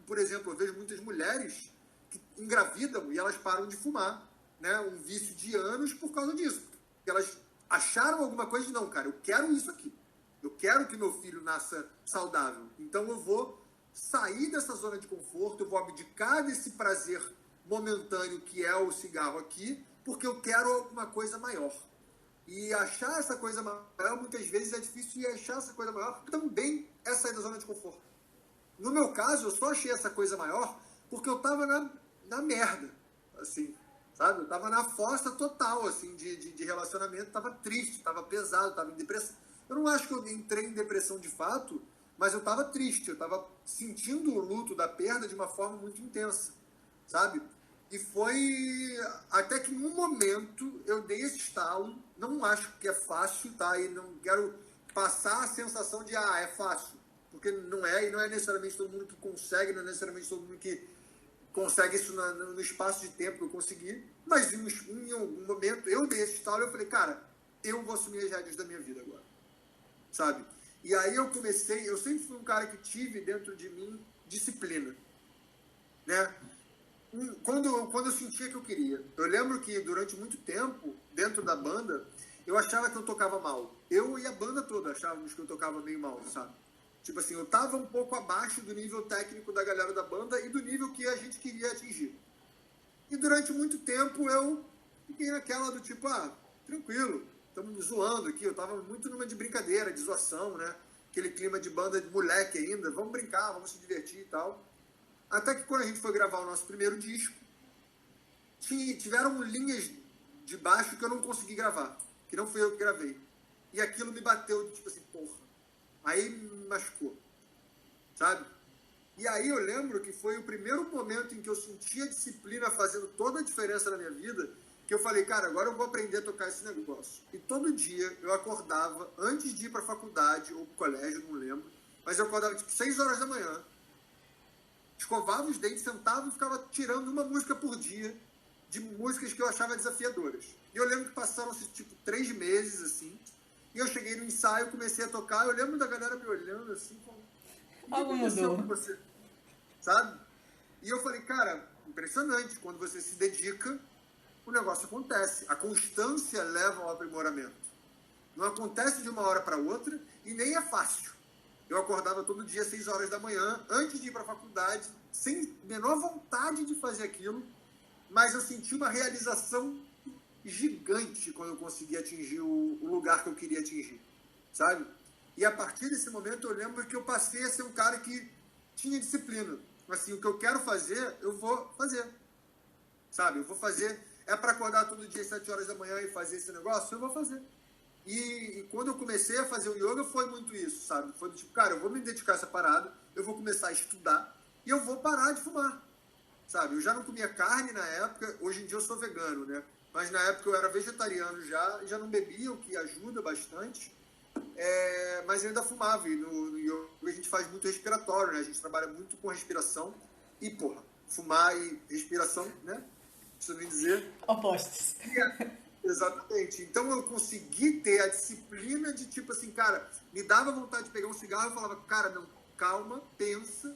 Por exemplo, eu vejo muitas mulheres que engravidam e elas param de fumar, né? Um vício de anos por causa disso. Porque elas acharam alguma coisa de, não, cara, eu quero isso aqui. Eu quero que meu filho nasça saudável. Então eu vou sair dessa zona de conforto, eu vou abdicar desse prazer momentâneo que é o cigarro aqui, porque eu quero alguma coisa maior. E achar essa coisa maior, muitas vezes é difícil, e achar essa coisa maior também é sair da zona de conforto. No meu caso, eu só achei essa coisa maior porque eu tava na merda, assim, sabe? Eu tava na fossa total, assim, de relacionamento, tava triste, tava pesado, tava em depressão. Eu não acho que eu entrei em depressão de fato, mas eu tava triste, eu tava sentindo o luto da perda de uma forma muito intensa, sabe? E foi até que em um momento eu dei esse estalo. Não acho que é fácil, tá? E não quero passar a sensação de, é fácil. Porque não é, e não é necessariamente todo mundo que consegue, não é necessariamente todo mundo que consegue isso no espaço de tempo que eu consegui, mas em algum momento eu dei esse estalo e eu falei, cara, eu vou assumir as rédeas da minha vida agora, sabe? E aí eu sempre fui um cara que tive dentro de mim disciplina, né? Quando eu sentia que eu queria. Eu lembro que durante muito tempo, dentro da banda, eu achava que eu tocava mal. Eu e a banda toda achávamos que eu tocava meio mal, sabe? Tipo assim, eu tava um pouco abaixo do nível técnico da galera da banda e do nível que a gente queria atingir. E durante muito tempo eu fiquei naquela do tipo, tranquilo, estamos me zoando aqui. Eu tava muito numa de brincadeira, de zoação, né? Aquele clima de banda de moleque ainda, vamos brincar, vamos se divertir e tal. Até que quando a gente foi gravar o nosso primeiro disco, tiveram linhas de baixo que eu não consegui gravar, que não fui eu que gravei. E aquilo me bateu, tipo assim, porra. Aí me machucou, sabe? E aí eu lembro que foi o primeiro momento em que eu senti a disciplina fazendo toda a diferença na minha vida, que eu falei, cara, agora eu vou aprender a tocar esse negócio. E todo dia eu acordava, antes de ir pra faculdade ou pro colégio, não lembro, mas eu acordava tipo 6 horas da manhã, escovava os dentes, sentava e ficava tirando uma música por dia, de músicas que eu achava desafiadoras. E eu lembro que passaram-se tipo 3 meses, assim, e eu cheguei no ensaio, comecei a tocar, eu lembro da galera me olhando assim, como, o que aconteceu com você? Sabe? E eu falei, cara, impressionante, quando você se dedica, o negócio acontece. A constância leva ao aprimoramento. Não acontece de uma hora para outra e nem é fácil. Eu acordava todo dia às 6 horas da manhã, antes de ir para a faculdade, sem menor vontade de fazer aquilo, mas eu senti uma realização gigante quando eu consegui atingir o lugar que eu queria atingir, sabe? E a partir desse momento eu lembro que eu passei a ser um cara que tinha disciplina. Assim, o que eu quero fazer, eu vou fazer, sabe? Eu vou fazer, é para acordar todo dia às 7 horas da manhã e fazer esse negócio, eu vou fazer. E quando eu comecei a fazer o yoga foi muito isso, sabe? Foi do tipo, cara, eu vou me dedicar a essa parada, eu vou começar a estudar e eu vou parar de fumar, sabe? Eu já não comia carne na época, hoje em dia eu sou vegano, né? Mas na época eu era vegetariano já não bebia, o que ajuda bastante, mas eu ainda fumava. E no yoga a gente faz muito respiratório, né? A gente trabalha muito com respiração e, porra, fumar e respiração, né? Preciso nem dizer. Opostos. Exatamente. Então eu consegui ter a disciplina de tipo assim, cara, me dava vontade de pegar um cigarro e falava, cara, não, calma, pensa,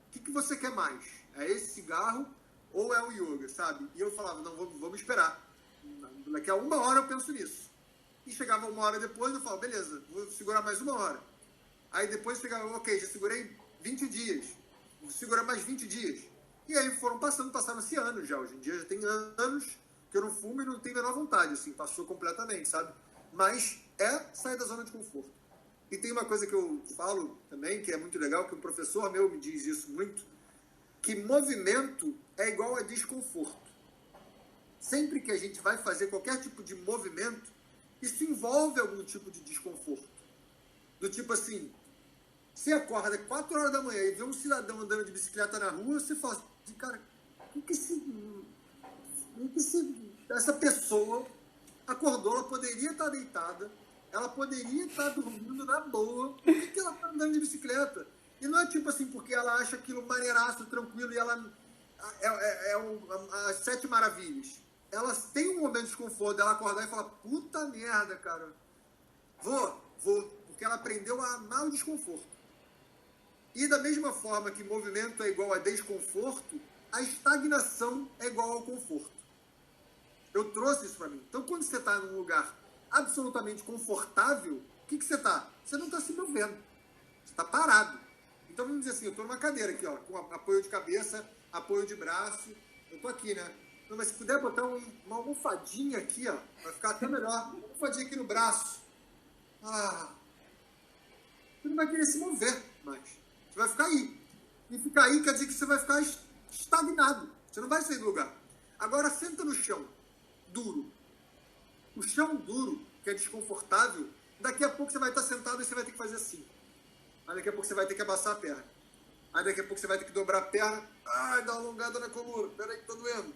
o que você quer mais? É esse cigarro ou é o yoga, sabe? E eu falava, não, vamos esperar. Daqui a 1 hora eu penso nisso. E chegava 1 hora depois, eu falava, beleza, vou segurar mais 1 hora. Aí depois chegava, ok, já segurei 20 dias, vou segurar mais 20 dias. E aí passaram-se anos já. Hoje em dia já tem anos que eu não fumo e não tenho a menor vontade, assim, passou completamente, sabe? Mas sair da zona de conforto. E tem uma coisa que eu falo também, que é muito legal, que um professor meu me diz isso muito, que movimento é igual a desconforto. Sempre que a gente vai fazer qualquer tipo de movimento, isso envolve algum tipo de desconforto. Do tipo assim, você acorda 4 horas da manhã e vê um cidadão andando de bicicleta na rua, você fala assim, cara, essa pessoa acordou, ela poderia estar deitada, ela poderia estar dormindo na boa, por que ela está andando de bicicleta? E não é tipo assim, porque ela acha aquilo maneiraço, tranquilo, e ela as 7 maravilhas. Ela tem um momento de desconforto dela acordar e falar, puta merda, cara, vou, porque ela aprendeu a amar o desconforto. E da mesma forma que movimento é igual a desconforto, a estagnação é igual ao conforto. Eu trouxe isso para mim. Então, quando você está num lugar absolutamente confortável, o que você está? Você não está se movendo. Você está parado. Então, vamos dizer assim, eu estou numa cadeira aqui, ó, com apoio de cabeça, apoio de braço. Eu estou aqui, né? Não, mas se puder botar uma almofadinha aqui, ó, vai ficar até melhor. Uma almofadinha aqui no braço. Você não vai querer se mover mais. Você vai ficar aí. E ficar aí quer dizer que você vai ficar estagnado. Você não vai sair do lugar. Agora, senta no chão. Duro. O chão duro, que é desconfortável, daqui a pouco você vai estar sentado e você vai ter que fazer assim. Aí daqui a pouco você vai ter que abaçar a perna. Aí daqui a pouco você vai ter que dobrar a perna. Dá uma alongada na coluna. Peraí que tá doendo.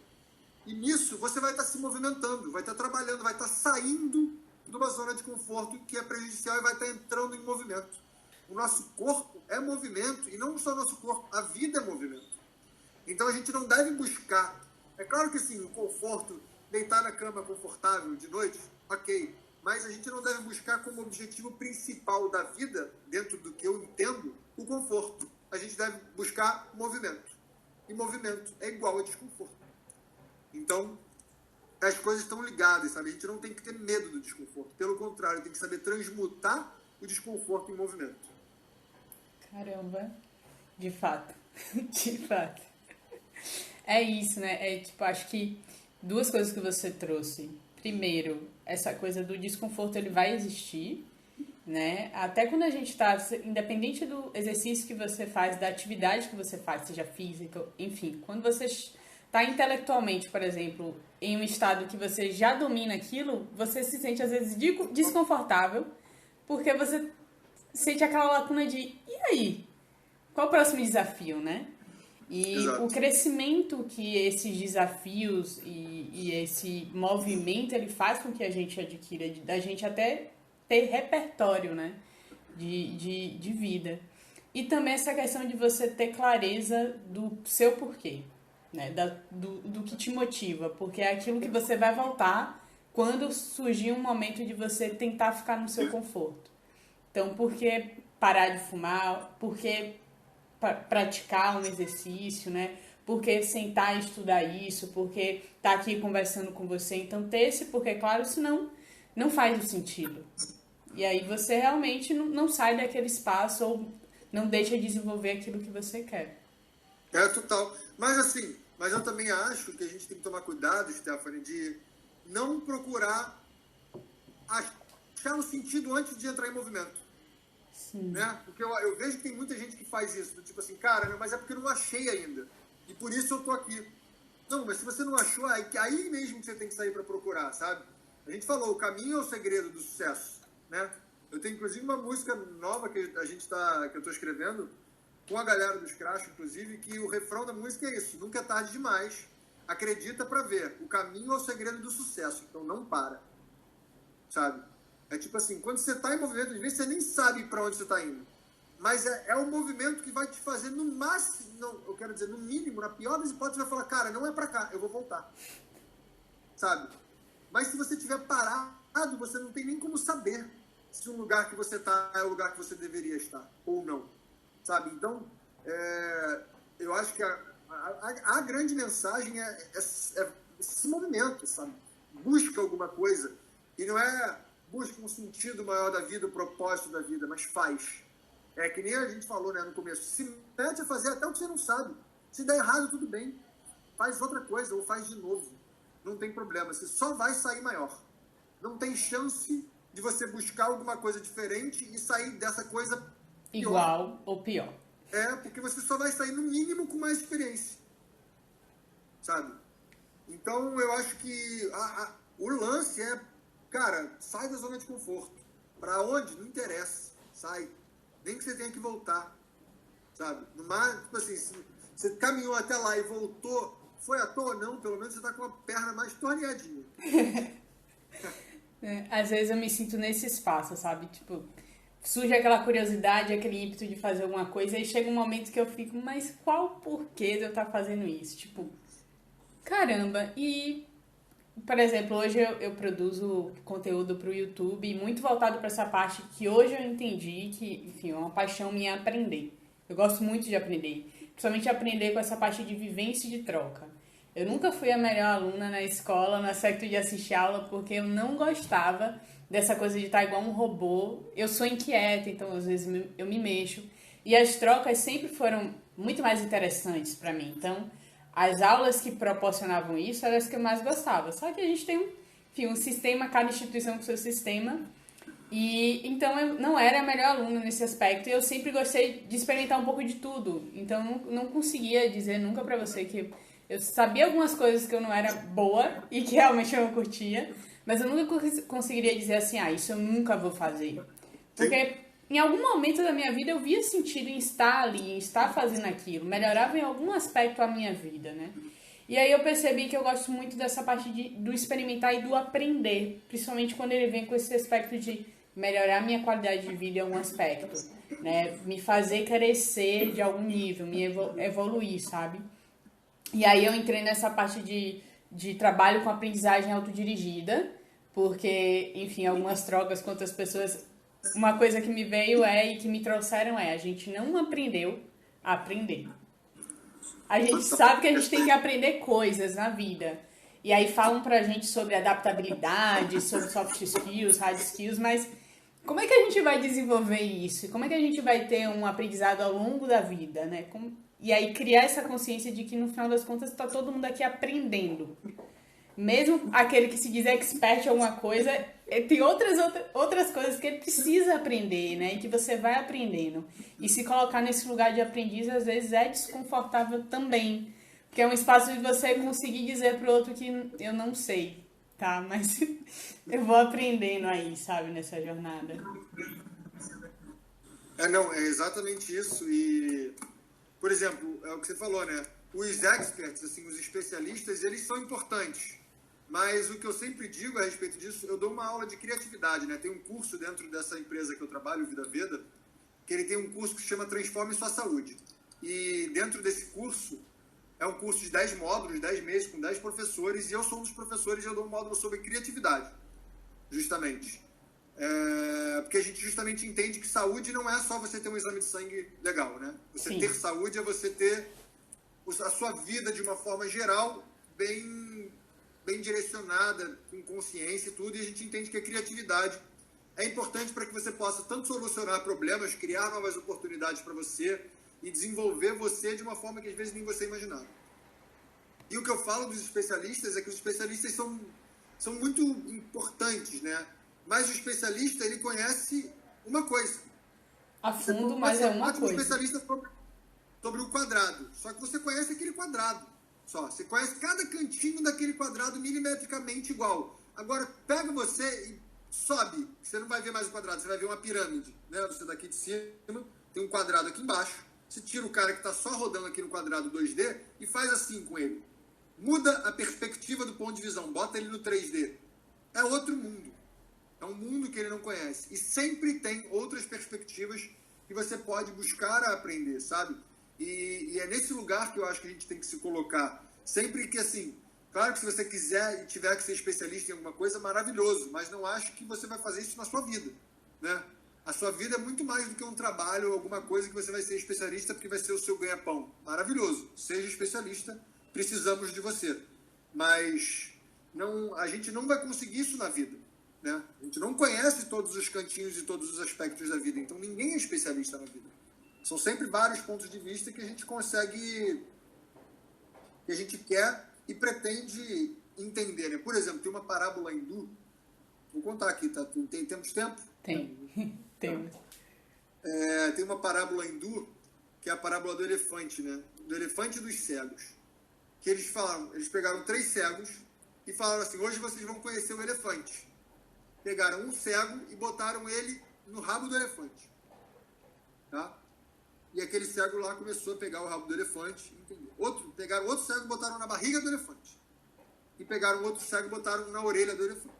E nisso você vai estar se movimentando, vai estar trabalhando, vai estar saindo de uma zona de conforto que é prejudicial e vai estar entrando em movimento. O nosso corpo é movimento, e não só o nosso corpo, a vida é movimento. Então a gente não deve buscar. É claro que sim, o conforto, deitar na cama confortável de noite, ok. Mas a gente não deve buscar como objetivo principal da vida, dentro do que eu entendo, o conforto. A gente deve buscar movimento. E movimento é igual a desconforto. Então, as coisas estão ligadas, sabe? A gente não tem que ter medo do desconforto. Pelo contrário, tem que saber transmutar o desconforto em movimento. Caramba, de fato, de fato. É isso, né? É tipo, acho que duas coisas que você trouxe. Primeiro, essa coisa do desconforto, ele vai existir, né? Até quando a gente tá, independente do exercício que você faz, da atividade que você faz, seja física, enfim, quando você tá intelectualmente, por exemplo, em um estado que você já domina aquilo, você se sente às vezes desconfortável, porque você sente aquela lacuna de, e aí? Qual o próximo desafio, né? E Exato. o crescimento que esses desafios e esse movimento ele faz com que a gente adquira, da gente até ter repertório, né? De vida. E também essa questão de você ter clareza do seu porquê, né? Do que te motiva, porque é aquilo que você vai voltar quando surgir um momento de você tentar ficar no seu conforto. Então, por que parar de fumar? Por que praticar um exercício, né? Por que sentar e estudar isso? Por que estar aqui conversando com você? Então, ter esse porquê claro, senão não faz o sentido. E aí você realmente não sai daquele espaço ou não deixa de desenvolver aquilo que você quer. É, total. Mas assim, mas eu também acho que a gente tem que tomar cuidado, Stephanie, de não procurar achar um sentido antes de entrar em movimento. Sim. Né? Porque eu vejo que tem muita gente que faz isso, do tipo assim, cara, mas é porque eu não achei ainda. E por isso eu tô aqui. Não, mas se você não achou, aí mesmo que você tem que sair para procurar, sabe? A gente falou, o caminho é o segredo do sucesso, né? Eu tenho inclusive uma música nova que eu tô escrevendo com a galera dos Crash, inclusive, que o refrão da música é isso: nunca é tarde demais, acredita para ver, o caminho é o segredo do sucesso, então não para, sabe? É tipo assim, quando você está em movimento, às vezes você nem sabe para onde você está indo. Mas é o movimento que vai te fazer no máximo, não, eu quero dizer, no mínimo, na pior das hipóteses, vai falar, cara, não é para cá, eu vou voltar. Sabe? Mas se você estiver parado, você não tem nem como saber se o lugar que você está é o lugar que você deveria estar, ou não. Sabe? Então, eu acho que a grande mensagem é esse movimento, sabe? Busca alguma coisa. E não é busca um sentido maior da vida, o propósito da vida, mas faz. É que nem a gente falou, né, no começo. Se mete a fazer até o que você não sabe. Se der errado, tudo bem. Faz outra coisa ou faz de novo. Não tem problema. Você só vai sair maior. Não tem chance de você buscar alguma coisa diferente e sair dessa coisa pior. Igual ou pior. Porque você só vai sair, no mínimo, com mais experiência. Sabe? Então, eu acho que o lance é, cara, sai da zona de conforto. Pra onde? Não interessa. Sai. Nem que você tenha que voltar. Sabe? No mais, tipo assim, se você caminhou até lá e voltou, foi à toa? Não, pelo menos você tá com a perna mais torneadinha. Às vezes eu me sinto nesse espaço, sabe? Tipo, surge aquela curiosidade, aquele ímpeto de fazer alguma coisa, e chega um momento que eu fico, mas qual o porquê de eu estar fazendo isso? Tipo, caramba, e... Por exemplo, hoje eu produzo conteúdo para o YouTube muito voltado para essa parte que hoje eu entendi que, enfim, é uma paixão minha aprender. Eu gosto muito de aprender, principalmente aprender com essa parte de vivência e de troca. Eu nunca fui a melhor aluna na escola, no aspecto de assistir aula, porque eu não gostava dessa coisa de estar igual um robô. Eu sou inquieta, então às vezes eu me mexo. E as trocas sempre foram muito mais interessantes para mim. Então, as aulas que proporcionavam isso eram as que eu mais gostava. Só que a gente tem, enfim, um sistema, cada instituição com seu sistema. E então eu não era a melhor aluna nesse aspecto. E eu sempre gostei de experimentar um pouco de tudo. Então não conseguia dizer nunca pra você que eu sabia algumas coisas que eu não era boa e que realmente eu não curtia. Mas eu nunca conseguiria dizer assim, isso eu nunca vou fazer. Porque em algum momento da minha vida eu via sentido em estar ali, em estar fazendo aquilo. Melhorava em algum aspecto a minha vida, né? E aí eu percebi que eu gosto muito dessa parte do experimentar e do aprender. Principalmente quando ele vem com esse aspecto de melhorar a minha qualidade de vida em algum aspecto. Né? Me fazer crescer de algum nível, me evoluir, sabe? E aí eu entrei nessa parte de trabalho com aprendizagem autodirigida, porque, enfim, algumas trocas com outras pessoas, uma coisa que me veio e que me trouxeram a gente não aprendeu a aprender. A gente sabe que a gente tem que aprender coisas na vida. E aí falam pra gente sobre adaptabilidade, sobre soft skills, hard skills, mas como é que a gente vai desenvolver isso? Como é que a gente vai ter um aprendizado ao longo da vida, né? E aí criar essa consciência de que no final das contas está todo mundo aqui aprendendo. Mesmo aquele que se diz expert em alguma coisa, tem outras coisas que ele precisa aprender, né? E que você vai aprendendo. E se colocar nesse lugar de aprendiz, às vezes é desconfortável também. Porque é um espaço de você conseguir dizer pro outro que eu não sei, tá? Mas eu vou aprendendo aí, sabe? Nessa jornada. Não, é exatamente isso. E, por exemplo, é o que você falou, né? Os experts, assim, os especialistas, eles são importantes. Mas o que eu sempre digo a respeito disso, eu dou uma aula de criatividade, né? Tem um curso dentro dessa empresa que eu trabalho, Vida Veda, que ele tem um curso que se chama Transforme Sua Saúde. E dentro desse curso, é um curso de 10 módulos, 10 meses, com 10 professores, e eu sou um dos professores e eu dou um módulo sobre criatividade, justamente. Porque a gente justamente entende que saúde não é só você ter um exame de sangue legal, né? Você Sim. ter saúde é você ter a sua vida de uma forma geral bem direcionada, com consciência e tudo, e a gente entende que a criatividade é importante para que você possa tanto solucionar problemas, criar novas oportunidades para você e desenvolver você de uma forma que às vezes nem você imaginava. E o que eu falo dos especialistas é que os especialistas são muito importantes, né? Mas o especialista, ele conhece uma coisa. A fundo, mas é uma coisa. Um especialista sobre o quadrado. Só que você conhece aquele quadrado. Você conhece cada cantinho daquele quadrado milimetricamente igual. Agora, pega você e sobe. Você não vai ver mais o quadrado, você vai ver uma pirâmide. Né? Você daqui de cima, tem um quadrado aqui embaixo. Você tira o cara que está só rodando aqui no quadrado 2D e faz assim com ele. Muda a perspectiva do ponto de visão. Bota ele no 3D. É outro mundo. É um mundo que ele não conhece. E sempre tem outras perspectivas que você pode buscar a aprender, sabe? E é nesse lugar que eu acho que a gente tem que se colocar. Sempre que, assim, claro que se você quiser e tiver que ser especialista em alguma coisa, maravilhoso. Mas não acho que você vai fazer isso na sua vida, né? A sua vida é muito mais do que um trabalho ou alguma coisa que você vai ser especialista porque vai ser o seu ganha-pão. Maravilhoso. Seja especialista, precisamos de você. Mas a gente não vai conseguir isso na vida, né? A gente não conhece todos os cantinhos e todos os aspectos da vida. Então ninguém é especialista na vida. São sempre vários pontos de vista que a gente consegue, que a gente quer e pretende entender, né? Por exemplo, tem uma parábola hindu, vou contar aqui, tá? Temos tempo? Temos. Tem uma parábola hindu, que é a parábola do elefante, né? Do elefante e dos cegos. Que eles pegaram 3 cegos e falaram assim, hoje vocês vão conhecer o elefante. Pegaram um cego e botaram ele no rabo do elefante. Tá? E aquele cego lá começou a pegar o rabo do elefante. Pegaram outro cego e botaram na barriga do elefante. E pegaram outro cego e botaram na orelha do elefante.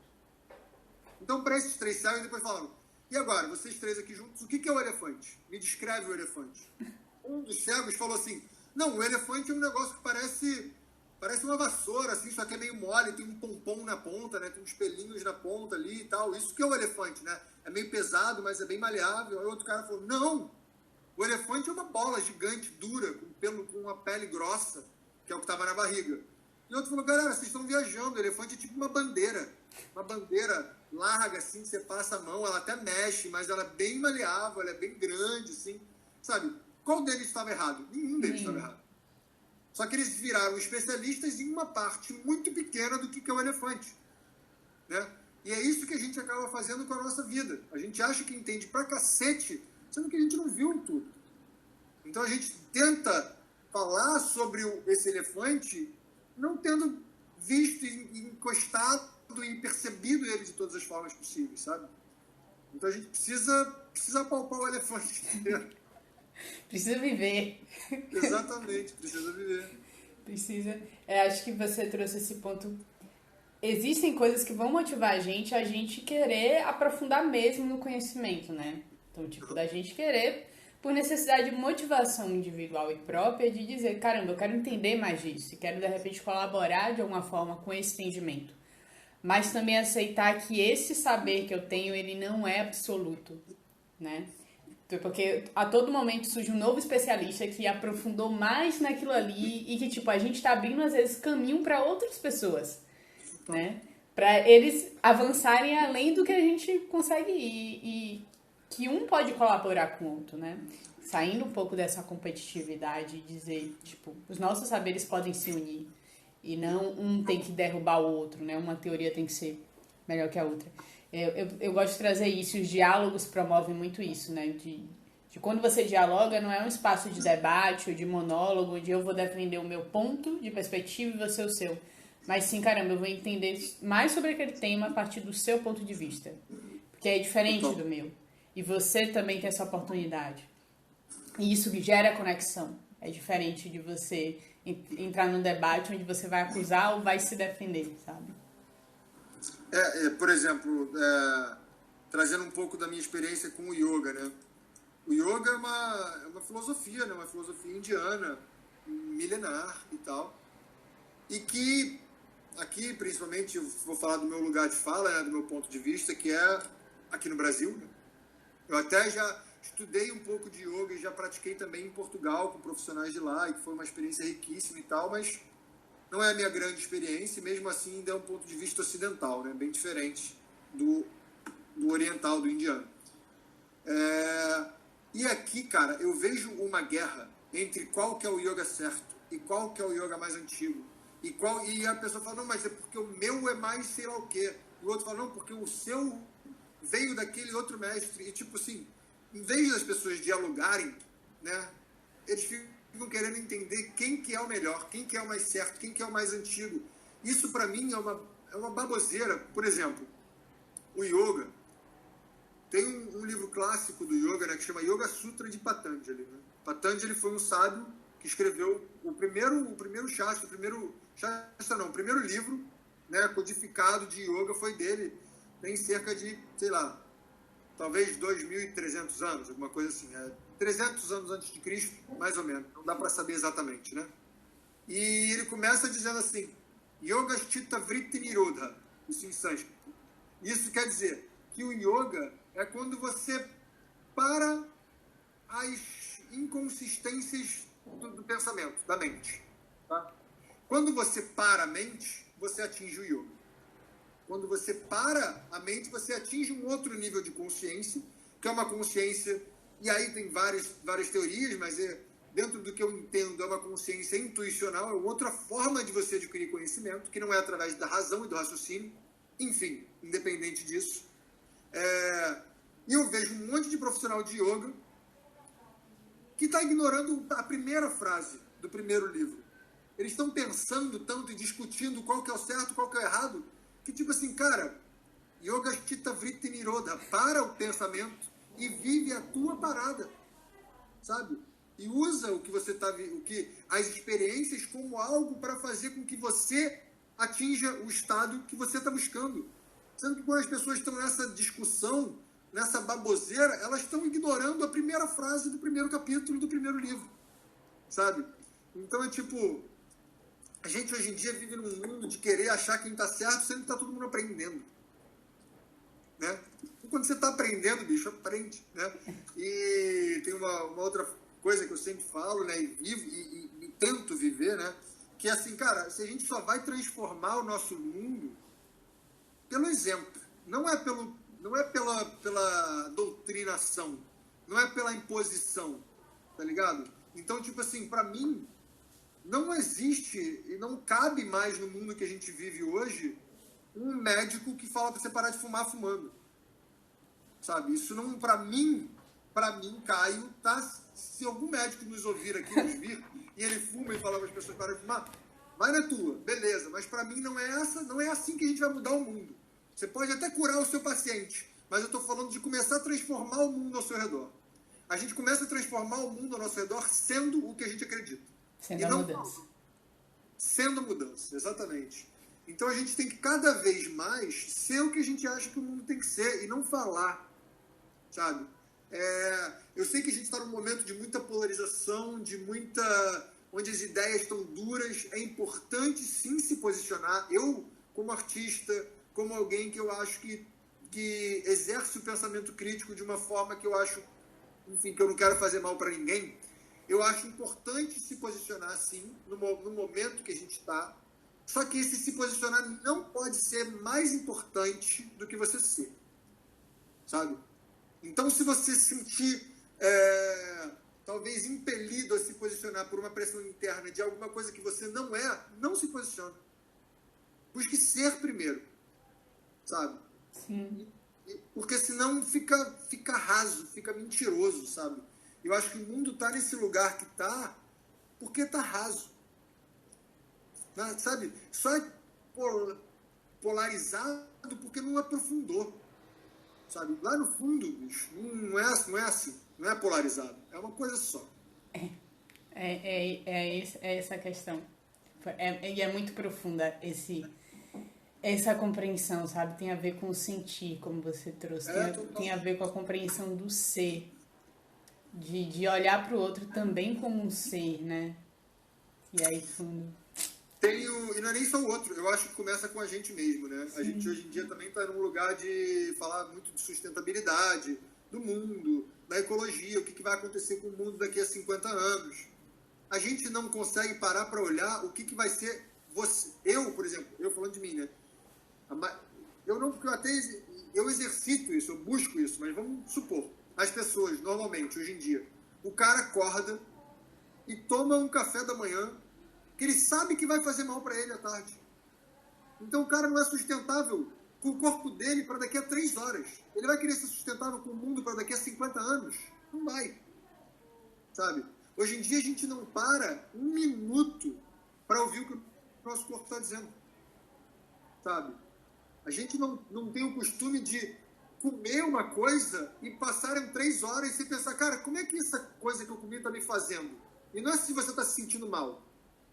Então, para esses 3 cegos, depois falaram, e agora, vocês 3 aqui juntos, o que é o elefante? Me descreve o elefante. Um dos cegos falou assim, não, o elefante é um negócio que parece uma vassoura, assim, só que é meio mole, tem um pompom na ponta, né? Tem uns pelinhos na ponta ali e tal. Isso que é o elefante, né? É meio pesado, mas é bem maleável. Aí outro cara falou, não! O elefante é uma bola gigante, dura, com uma pele grossa, que é o que estava na barriga. E outro falou, galera, vocês estão viajando, o elefante é tipo uma bandeira larga, assim, você passa a mão, ela até mexe, mas ela é bem maleável, ela é bem grande, assim, sabe? Qual deles estava errado? Nenhum deles estava errado. Só que eles viraram especialistas em uma parte muito pequena do que é o elefante, né? E é isso que a gente acaba fazendo com a nossa vida. A gente acha que entende pra cacete, sendo que a gente não viu tudo. Então a gente tenta falar sobre esse elefante não tendo visto e encostado e percebido ele de todas as formas possíveis, sabe? Então a gente precisa apalpar o elefante inteiro. Precisa viver. Exatamente, precisa viver. Precisa. Acho que você trouxe esse ponto. Existem coisas que vão motivar a gente querer aprofundar mesmo no conhecimento, né? Então, tipo, da gente querer por necessidade de motivação individual e própria de dizer, caramba, eu quero entender mais disso e quero, de repente, colaborar de alguma forma com esse entendimento. Mas também aceitar que esse saber que eu tenho, ele não é absoluto, né? Porque a todo momento surge um novo especialista que aprofundou mais naquilo ali e que, tipo, a gente tá abrindo, às vezes, caminho para outras pessoas, né? Para eles avançarem além do que a gente consegue ir e que um pode colaborar com o outro, né? Saindo um pouco dessa competitividade e dizer, tipo, os nossos saberes podem se unir e não um tem que derrubar o outro, né? Uma teoria tem que ser melhor que a outra. Eu gosto de trazer isso, os diálogos promovem muito isso, né? De quando você dialoga, não é um espaço de debate ou de monólogo, de eu vou defender o meu ponto de perspectiva e você o seu. Mas sim, caramba, eu vou entender mais sobre aquele tema a partir do seu ponto de vista. Porque é diferente do meu. E você também tem essa oportunidade. E isso gera conexão. É diferente de você entrar num debate onde você vai acusar ou vai se defender, sabe? Por exemplo, trazendo um pouco da minha experiência com o yoga, né? O yoga é uma filosofia, né? Uma filosofia indiana, milenar e tal. E que, aqui, principalmente, eu vou falar do meu lugar de fala, né? Do meu ponto de vista, que é aqui no Brasil, né? Eu até já estudei um pouco de yoga e já pratiquei também em Portugal com profissionais de lá, e que foi uma experiência riquíssima e tal, mas não é a minha grande experiência, e mesmo assim ainda é um ponto de vista ocidental, né? Bem diferente do oriental, do indiano. E aqui, cara, eu vejo uma guerra entre qual que é o yoga certo e qual que é o yoga mais antigo. E a pessoa fala, não, mas é porque o meu é mais sei lá o quê. E o outro fala, não, porque o seu veio daquele outro mestre. E tipo assim, em vez das pessoas dialogarem, né, eles ficam querendo entender quem que é o melhor, quem que é o mais certo, quem que é o mais antigo. Isso para mim é uma baboseira. Por exemplo, o yoga. Tem um livro clássico do yoga, né, que chama Yoga Sutra de Patanjali. Né? Patanjali foi um sábio que escreveu o primeiro shastra, o primeiro livro, né, codificado de yoga foi dele. Tem cerca de, sei lá, talvez 2.300 anos, alguma coisa assim. 300 anos antes de Cristo, mais ou menos. Não dá para saber exatamente, né? E ele começa dizendo assim, Yoga Chitta Vritti Nirodha, isso em sânscrito. Isso quer dizer que o yoga é quando você para as inconsistências do pensamento, da mente. Tá? Quando você para a mente, você atinge o yoga. Quando você para a mente, você atinge um outro nível de consciência, que é uma consciência, e aí tem várias teorias, mas dentro do que eu entendo, é uma consciência intuicional, é outra forma de você adquirir conhecimento, que não é através da razão e do raciocínio. Enfim, independente disso. E eu vejo um monte de profissional de yoga que está ignorando a primeira frase do primeiro livro. Eles estão pensando tanto e discutindo qual que é o certo, qual que é o errado, que tipo assim, cara, Yoga Chitta Vritti Nirodha, para o pensamento e vive a tua parada, sabe? E usa as experiências como algo para fazer com que você atinja o estado que você está buscando. Sendo que quando as pessoas estão nessa discussão, nessa baboseira, elas estão ignorando a primeira frase do primeiro capítulo do primeiro livro, sabe? Então é tipo, a gente hoje em dia vive num mundo de querer achar quem está certo, sendo que está todo mundo aprendendo, né? E quando você está aprendendo, bicho, aprende, né? E tem uma outra coisa que eu sempre falo, né? E vivo e tento viver, né? Que é assim, cara, se a gente só vai transformar o nosso mundo pelo exemplo, não é pela doutrinação, não é pela imposição, tá ligado? Então, tipo assim, pra mim, não existe e não cabe mais no mundo que a gente vive hoje um médico que fala pra você parar de fumar fumando, sabe? Isso não, pra mim, Caio, tá? Se algum médico nos ouvir aqui, nos vir, e ele fuma e fala para as pessoas pararem de fumar, vai na tua, beleza, mas pra mim não é assim que a gente vai mudar o mundo. Você pode até curar o seu paciente, mas eu estou falando de começar a transformar o mundo ao seu redor. A gente começa a transformar o mundo ao nosso redor sendo o que a gente acredita. Sendo a mudança. Sendo a mudança, exatamente. Então a gente tem que cada vez mais ser o que a gente acha que o mundo tem que ser e não falar, sabe? Eu sei que a gente está num momento de muita polarização, onde as ideias estão duras. É importante, sim, se posicionar. Eu, como artista, como alguém que eu acho que exerce o pensamento crítico de uma forma que eu acho, enfim, que eu não quero fazer mal para ninguém, eu acho importante se posicionar, sim, no momento que a gente está. Só que esse se posicionar não pode ser mais importante do que você ser, sabe? Então, se você se sentir, talvez, impelido a se posicionar por uma pressão interna de alguma coisa que você não é, não se posicione. Busque ser primeiro, sabe? Sim. Porque senão fica raso, fica mentiroso, sabe? Eu acho que o mundo está nesse lugar que está porque está raso. Sabe? Só é polarizado porque não aprofundou. Sabe? Lá no fundo, bicho, não é assim. Não é polarizado. É uma coisa só. É essa a questão. E é muito profunda essa compreensão, sabe? Tem a ver com o sentir, como você trouxe. Tem a ver com a compreensão do ser. De olhar para o outro também como um ser, né? E aí, fundo... E não é nem só o outro, eu acho que começa com a gente mesmo, né? Sim. A gente hoje em dia também está num lugar de falar muito de sustentabilidade, do mundo, da ecologia, o que vai acontecer com o mundo daqui a 50 anos. A gente não consegue parar para olhar o que vai ser você. Eu, por exemplo, eu falando de mim, né? Eu exercito isso, eu busco isso, mas vamos supor, as pessoas, normalmente, hoje em dia, o cara acorda e toma um café da manhã que ele sabe que vai fazer mal para ele à tarde. Então o cara não é sustentável com o corpo dele para daqui a 3 horas. Ele vai querer ser sustentável com o mundo para daqui a 50 anos? Não vai. Sabe? Hoje em dia a gente não para um minuto para ouvir o que o nosso corpo está dizendo. Sabe? A gente não tem o costume de comer uma coisa e passarem 3 horas e você pensar, cara, como é que essa coisa que eu comi está me fazendo? E não é se você está se sentindo mal.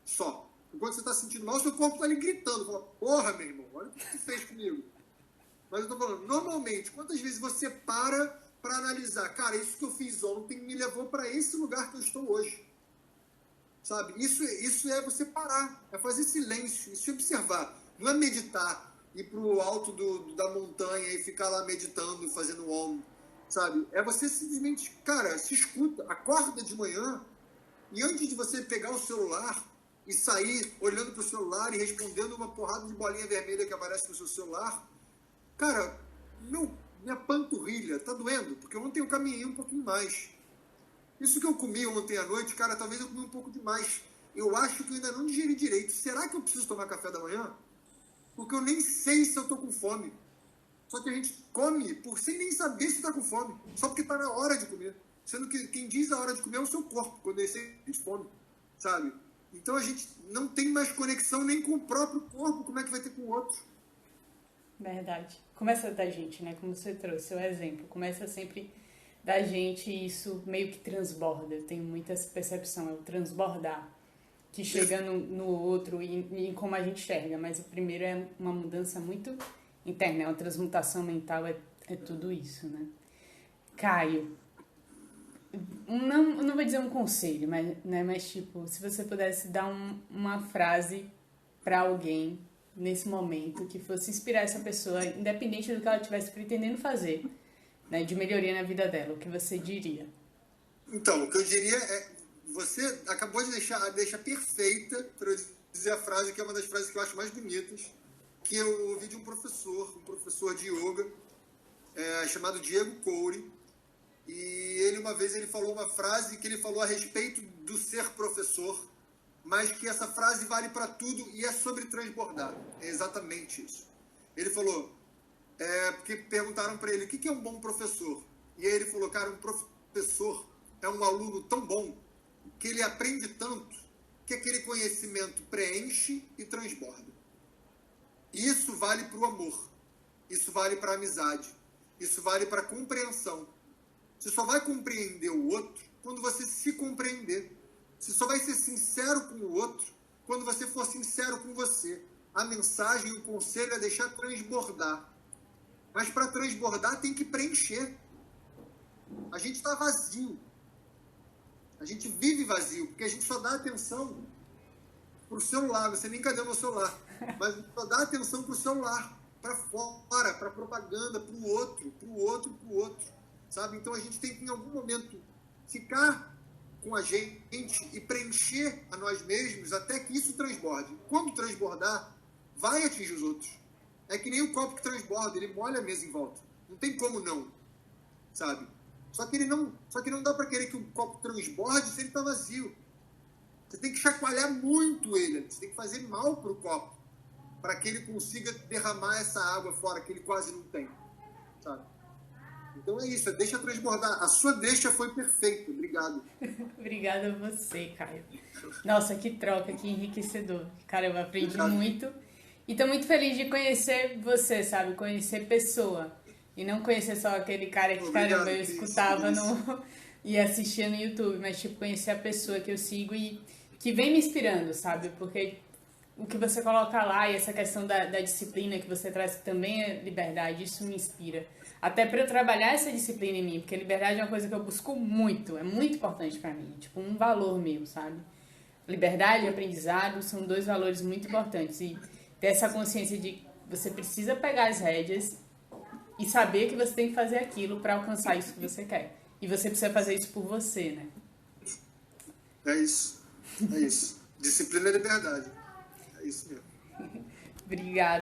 Só. Enquanto você está se sentindo mal, o seu corpo está ali gritando. Fala, porra, meu irmão, olha o que você fez comigo. Mas eu estou falando, normalmente, quantas vezes você para analisar, cara, isso que eu fiz ontem me levou para esse lugar que eu estou hoje. Sabe? Isso é você parar, é fazer silêncio e se observar. Não é meditar, ir para o alto da montanha e ficar lá meditando, fazendo om, sabe? É você simplesmente, cara, se escuta, acorda de manhã e antes de você pegar o celular e sair olhando para o celular e respondendo uma porrada de bolinha vermelha que aparece no seu celular, cara, minha panturrilha tá doendo, porque ontem eu caminhei um pouquinho mais. Isso que eu comi ontem à noite, cara, talvez eu comi um pouco demais. Eu acho que eu ainda não digeri direito. Será que eu preciso tomar café da manhã? Porque eu nem sei se eu tô com fome. Só que a gente come sem nem saber se tá com fome. Só porque tá na hora de comer. Sendo que quem diz a hora de comer é o seu corpo, quando ele sente fome, sabe? Então a gente não tem mais conexão nem com o próprio corpo, como é que vai ter com o outro? Verdade. Começa da gente, né? Como você trouxe o exemplo. Começa sempre da gente e isso meio que transborda. Eu tenho muita percepção, é o transbordar. Que chega no outro e em como a gente enxerga. Mas o primeiro é uma mudança muito interna. Uma transmutação mental é tudo isso, né? Caio, não vou dizer um conselho, mas tipo, se você pudesse dar uma frase para alguém nesse momento que fosse inspirar essa pessoa, independente do que ela estivesse pretendendo fazer, né, de melhoria na vida dela, o que você diria? Então, o que eu diria é, você acabou de deixar perfeita para eu dizer a frase que é uma das frases que eu acho mais bonitas, que eu ouvi de um professor de yoga, chamado Diego Coure. E uma vez ele falou uma frase que ele falou a respeito do ser professor, mas que essa frase vale para tudo e é sobre transbordar. É exatamente isso. Ele falou, porque perguntaram para ele, o que é um bom professor? E aí ele falou, cara, um professor é um aluno tão bom que ele aprende tanto que aquele conhecimento preenche e transborda. E isso vale para o amor, isso vale para a amizade, isso vale para a compreensão. Você só vai compreender o outro quando você se compreender. Você só vai ser sincero com o outro quando você for sincero com você. A mensagem, o conselho é deixar transbordar. Mas para transbordar tem que preencher. A gente está vazio. A gente vive vazio, porque a gente só dá atenção para o celular. Você nem cadê o meu celular? Mas só dá atenção para o celular, para fora, para propaganda, para o outro, sabe? Então a gente tem que, em algum momento, ficar com a gente e preencher a nós mesmos até que isso transborde. Quando transbordar, vai atingir os outros. É que nem o copo que transborda, ele molha a mesa em volta. Não tem como não, sabe? Só que não dá para querer que o copo transborde se ele está vazio. Você tem que chacoalhar muito ele, você tem que fazer mal para o copo, para que ele consiga derramar essa água fora que ele quase não tem, sabe? Então é isso, deixa transbordar. A sua deixa foi perfeita, obrigado. Obrigada a você, Caio. Nossa, que troca, que enriquecedor. Cara, eu aprendi muito. E tô muito feliz de conhecer você, sabe? Conhecer pessoa. E não conhecer só aquele cara que, caramba, eu escutava e assistia no YouTube, mas tipo, conhecer a pessoa que eu sigo e que vem me inspirando, sabe? Porque o que você coloca lá e essa questão da disciplina que você traz, que também é liberdade, isso me inspira. Até para eu trabalhar essa disciplina em mim, porque liberdade é uma coisa que eu busco muito, é muito importante para mim, tipo um valor meu, sabe? Liberdade e aprendizado são dois valores muito importantes e ter essa consciência de você precisa pegar as rédeas e saber que você tem que fazer aquilo para alcançar isso que você quer. E você precisa fazer isso por você, né? É isso. Disciplina é liberdade. É isso mesmo. Obrigada.